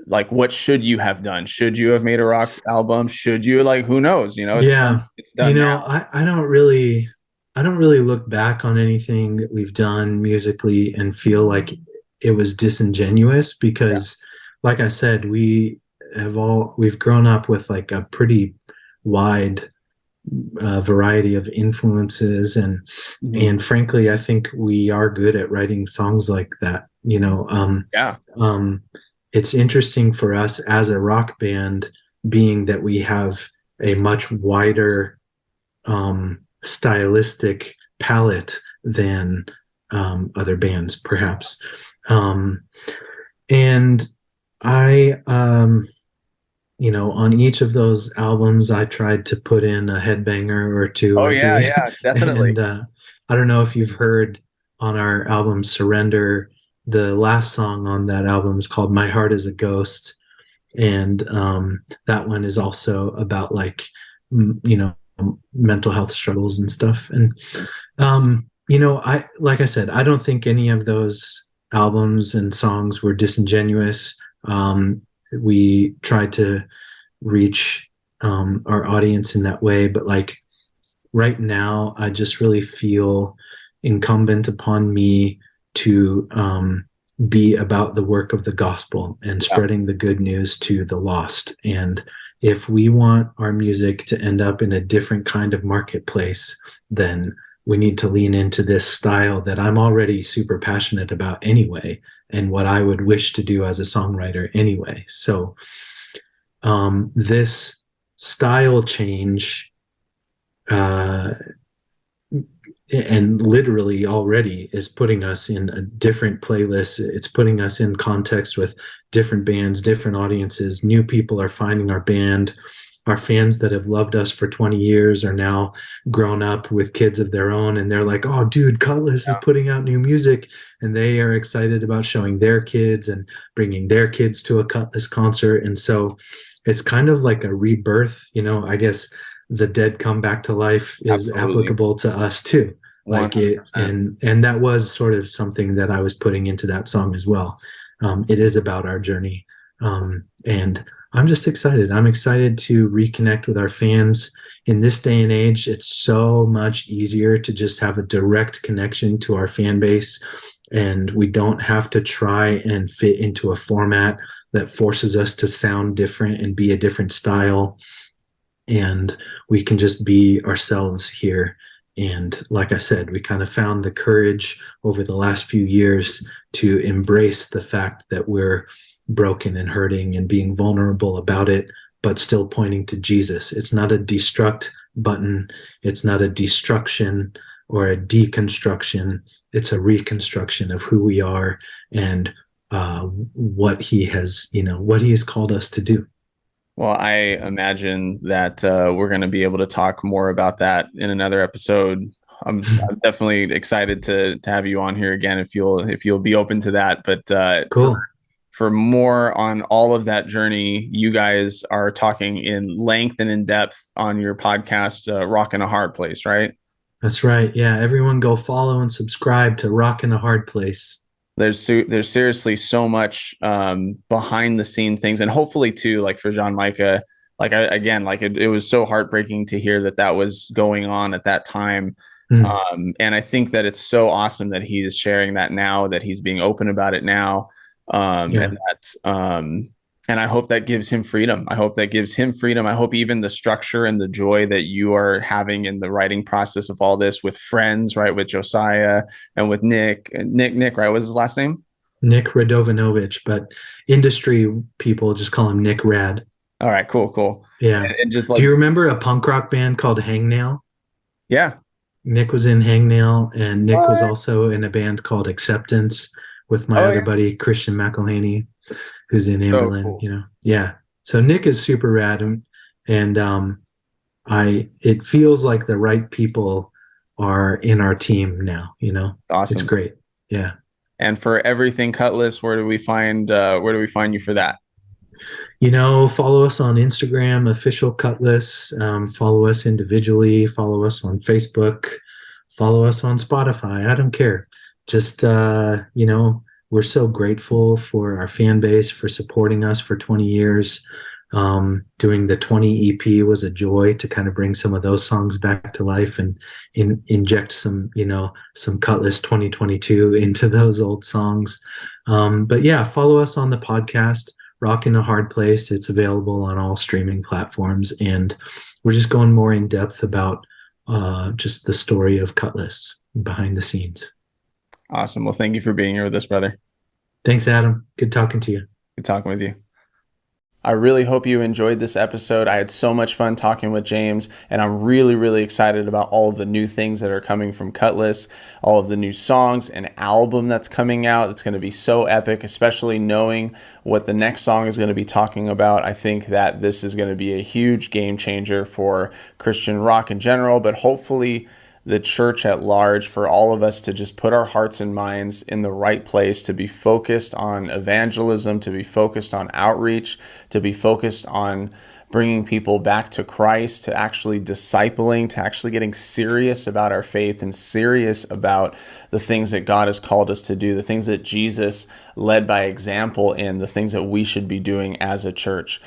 like, what should you have done? Should you have made a rock album? Should you, like, who knows? It's done now. I don't really look back on anything that we've done musically and feel like it was disingenuous, because like I said, we've grown up with like a pretty wide variety of influences, and frankly, I think we are good at writing songs like that. It's interesting for us as a rock band, being that we have a much wider stylistic palette than other bands, perhaps. And I, on each of those albums, I tried to put in a headbanger or two. Oh, yeah, definitely. And I don't know if you've heard on our album Surrender, the last song on that album is called My Heart is a Ghost. And that one is also about like, mental health struggles and stuff. And, like I said, I don't think any of those albums and songs were disingenuous. we try to reach our audience in that way. But like right now, I just really feel incumbent upon me to be about the work of the gospel and spreading the good news to the lost. And if we want our music to end up in a different kind of marketplace, then we need to lean into this style that I'm already super passionate about anyway, and what I would wish to do as a songwriter anyway. So this style change, and literally already is putting us in a different playlist. It's putting us in context with different bands, different audiences. New people are finding our band. Our fans that have loved us for 20 years are now grown up with kids of their own, and they're like, oh dude, Kutless is putting out new music, and they are excited about showing their kids and bringing their kids to a Kutless concert. And so it's kind of like a rebirth, I guess the dead come back to life is applicable to us too. Like 100%. And that was sort of something that I was putting into that song as well. It is about our journey. And I'm just excited. I'm excited to reconnect with our fans. In this day and age, it's so much easier to just have a direct connection to our fan base. And we don't have to try and fit into a format that forces us to sound different and be a different style. And we can just be ourselves here. And like I said, we kind of found the courage over the last few years to embrace the fact that we're broken and hurting and being vulnerable about it, but still pointing to Jesus. It's not a destruct button. It's not a destruction or a deconstruction. It's a reconstruction of who we are and what he has called us to do. Well, I imagine that we're going to be able to talk more about that in another episode. I'm definitely excited to have you on here again if you'll be open to that. But cool. For more on all of that journey, you guys are talking in length and in depth on your podcast, Rockin' a Hard Place, right? That's right. Yeah, everyone go follow and subscribe to Rockin' a Hard Place. There's seriously so much behind the scene things, and hopefully too, like for John Micah, it was so heartbreaking to hear that was going on at that time. And I think that it's so awesome that he is sharing that now, that he's being open about it now. And I hope that gives him freedom. I hope even the structure and the joy that you are having in the writing process of all this with friends, right? With Josiah and with Nick, right? What's his last name? Nick Radovanovich, but industry people just call him Nick Rad. All right, cool. Yeah. And just do you remember a punk rock band called Hangnail? Yeah. Nick was in Hangnail, and Nick was also in a band called Acceptance with my other buddy, Christian McElhaney, who's in Amberlin, cool. Yeah. So Nick is super rad. And it feels like the right people are in our team now, Awesome. It's great. Yeah. And for everything Kutless, where do we find you for that? Follow us on Instagram, official Kutless. Follow us individually. Follow us on Facebook. Follow us on Spotify. I don't care. Just, we're so grateful for our fan base for supporting us for 20 years. Doing the 20 EP was a joy to kind of bring some of those songs back to life and inject some Kutless 2022 into those old songs. But yeah, follow us on the podcast, Rockin' a Hard Place. It's available on all streaming platforms. And we're just going more in depth about just the story of Kutless behind the scenes. Awesome. Well, thank you for being here with us, brother. Thanks, Adam. Good talking to you. Good talking with you. I really hope you enjoyed this episode. I had so much fun talking with James, and I'm really, really excited about all of the new things that are coming from Kutless, all of the new songs, an album that's coming out. It's going to be so epic, especially knowing what the next song is going to be talking about. I think that this is going to be a huge game changer for Christian rock in general, but hopefully the church at large, for all of us to just put our hearts and minds in the right place, to be focused on evangelism, to be focused on outreach, to be focused on bringing people back to Christ, to actually discipling, to actually getting serious about our faith and serious about the things that God has called us to do, the things that Jesus led by example in, the things that we should be doing as a church.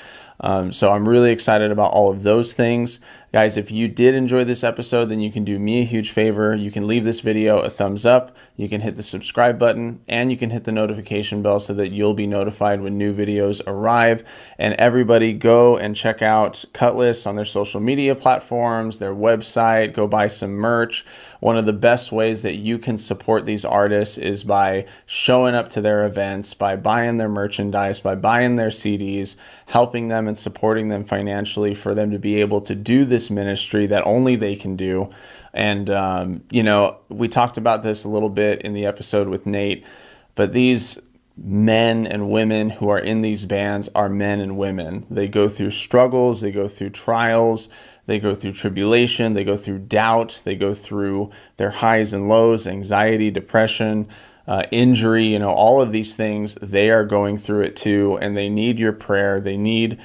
So I'm really excited about all of those things. Guys, if you did enjoy this episode, then you can do me a huge favor. You can leave this video a thumbs up, you can hit the subscribe button, and you can hit the notification bell so that you'll be notified when new videos arrive. And everybody go and check out Kutless on their social media platforms, their website, go buy some merch. One of the best ways that you can support these artists is by showing up to their events, by buying their merchandise, by buying their CDs, helping them and supporting them financially for them to be able to do this ministry that only they can do. And, we talked about this a little bit in the episode with Nate, but these men and women who are in these bands are men and women. They go through struggles, they go through trials, they go through tribulation, they go through doubt, they go through their highs and lows, anxiety, depression, injury, all of these things. They are going through it too, and they need your prayer. They need,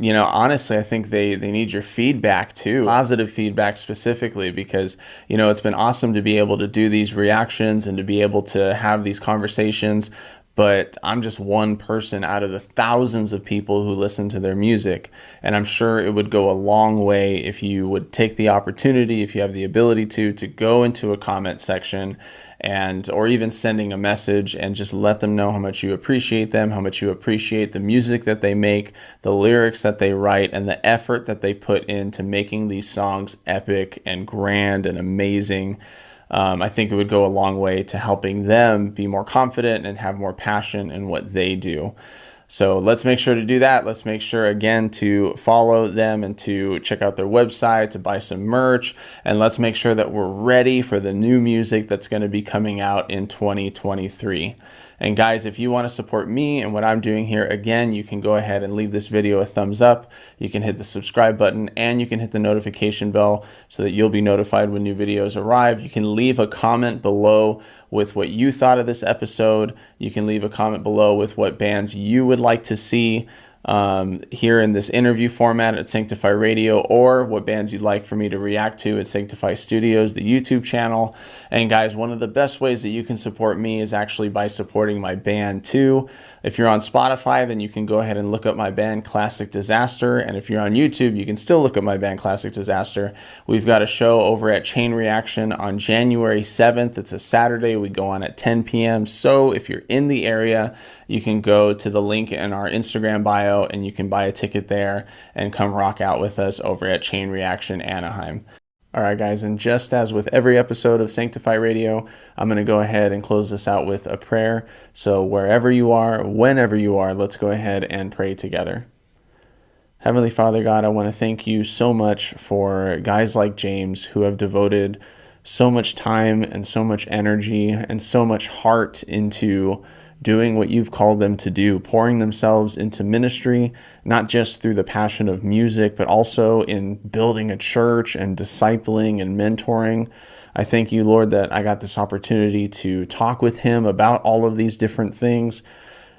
honestly, I think they need your feedback too, positive feedback specifically, because, it's been awesome to be able to do these reactions and to be able to have these conversations. But I'm just one person out of the thousands of people who listen to their music. And I'm sure it would go a long way if you would take the opportunity, if you have the ability to go into a comment section or even sending a message and just let them know how much you appreciate them, how much you appreciate the music that they make, the lyrics that they write, and the effort that they put into making these songs epic and grand and amazing. I think it would go a long way to helping them be more confident and have more passion in what they do. So let's make sure to do that. Let's make sure, again, to follow them and to check out their website, to buy some merch, and let's make sure that we're ready for the new music that's going to be coming out in 2023. And guys, if you want to support me and what I'm doing here, again, you can go ahead and leave this video a thumbs up. You can hit the subscribe button and you can hit the notification bell so that you'll be notified when new videos arrive. You can leave a comment below with what you thought of this episode. You can leave a comment below with what bands you would like to see here in this interview format at Sanctify Radio, or what bands you'd like for me to react to at Sanctify Studios, the YouTube channel. And guys, one of the best ways that you can support me is actually by supporting my band too. If you're on Spotify, then you can go ahead and look up my band Classic Disaster. And if you're on YouTube, you can still look up my band Classic Disaster. We've got a show over at Chain Reaction on January 7th. It's a Saturday. We go on at 10 p.m. So if you're in the area, you can go to the link in our Instagram bio and you can buy a ticket there and come rock out with us over at Chain Reaction Anaheim. All right, guys, and just as with every episode of Sanctify Radio, I'm going to go ahead and close this out with a prayer. So wherever you are, whenever you are, let's go ahead and pray together. Heavenly Father God, I want to thank you so much for guys like James who have devoted so much time and so much energy and so much heart into doing what you've called them to do, pouring themselves into ministry, not just through the passion of music, but also in building a church and discipling and mentoring. I thank you, Lord, that I got this opportunity to talk with him about all of these different things.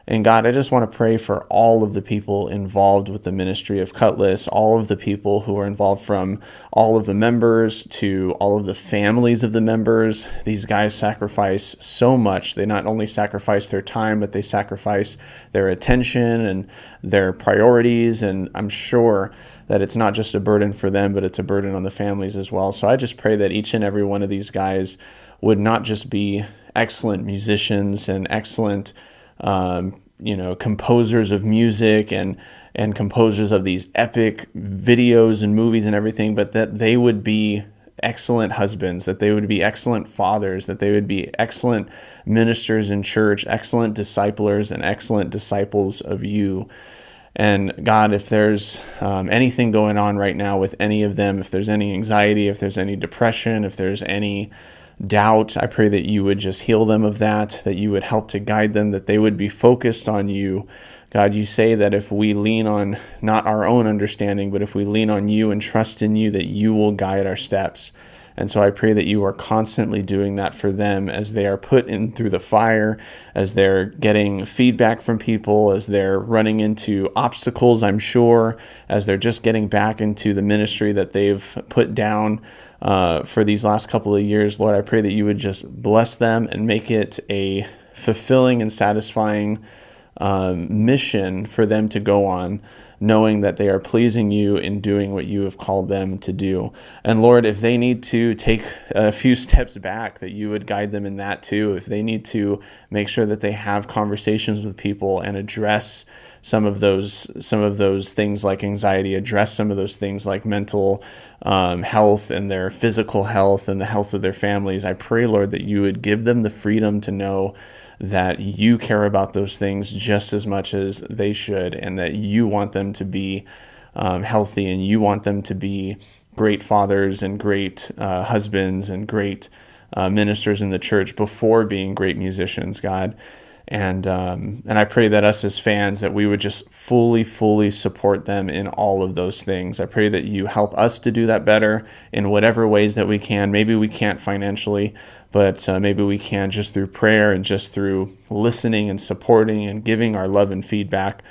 And God, I just want to pray for all of the people involved with the ministry of Kutless, all of the people who are involved, from all of the members to all of the families of the members. These guys sacrifice so much. They not only sacrifice their time, but they sacrifice their attention and their priorities. And I'm sure that it's not just a burden for them, but it's a burden on the families as well. So I just pray that each and every one of these guys would not just be excellent musicians and excellent composers of music and composers of these epic videos and movies and everything, but that they would be excellent husbands, that they would be excellent fathers, that they would be excellent ministers in church, excellent disciplers, and excellent disciples of you. And God, if there's anything going on right now with any of them, if there's any anxiety, if there's any depression, if there's any doubt, I pray that you would just heal them of that you would help to guide them, that they would be focused on you. God, you say that if we lean on not our own understanding, but if we lean on you and trust in you, that you will guide our steps. And so I pray that you are constantly doing that for them as they are put in through the fire, as they're getting feedback from people, as they're running into obstacles, I'm sure, as they're just getting back into the ministry that they've put down for these last couple of years. Lord, I pray that you would just bless them and make it a fulfilling and satisfying mission for them to go on, knowing that they are pleasing you in doing what you have called them to do. And Lord, if they need to take a few steps back, that you would guide them in that too. If they need to make sure that they have conversations with people and address some of those things like anxiety, address some of those things like mental health and their physical health and the health of their families, I pray, Lord, that you would give them the freedom to know that you care about those things just as much as they should, and that you want them to be healthy, and you want them to be great fathers and great husbands and great ministers in the church before being great musicians, God. And I pray that us as fans, that we would just fully support them in all of those things. I pray that you help us to do that better in whatever ways that we can. Maybe we can't financially, but maybe we can just through prayer and just through listening and supporting and giving our love and feedback.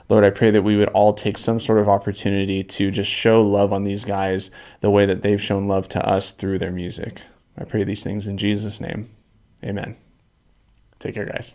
Lord, I pray that we would all take some sort of opportunity to just show love on these guys the way that they've shown love to us through their music. I pray these things in Jesus' name. Amen. Take care, guys.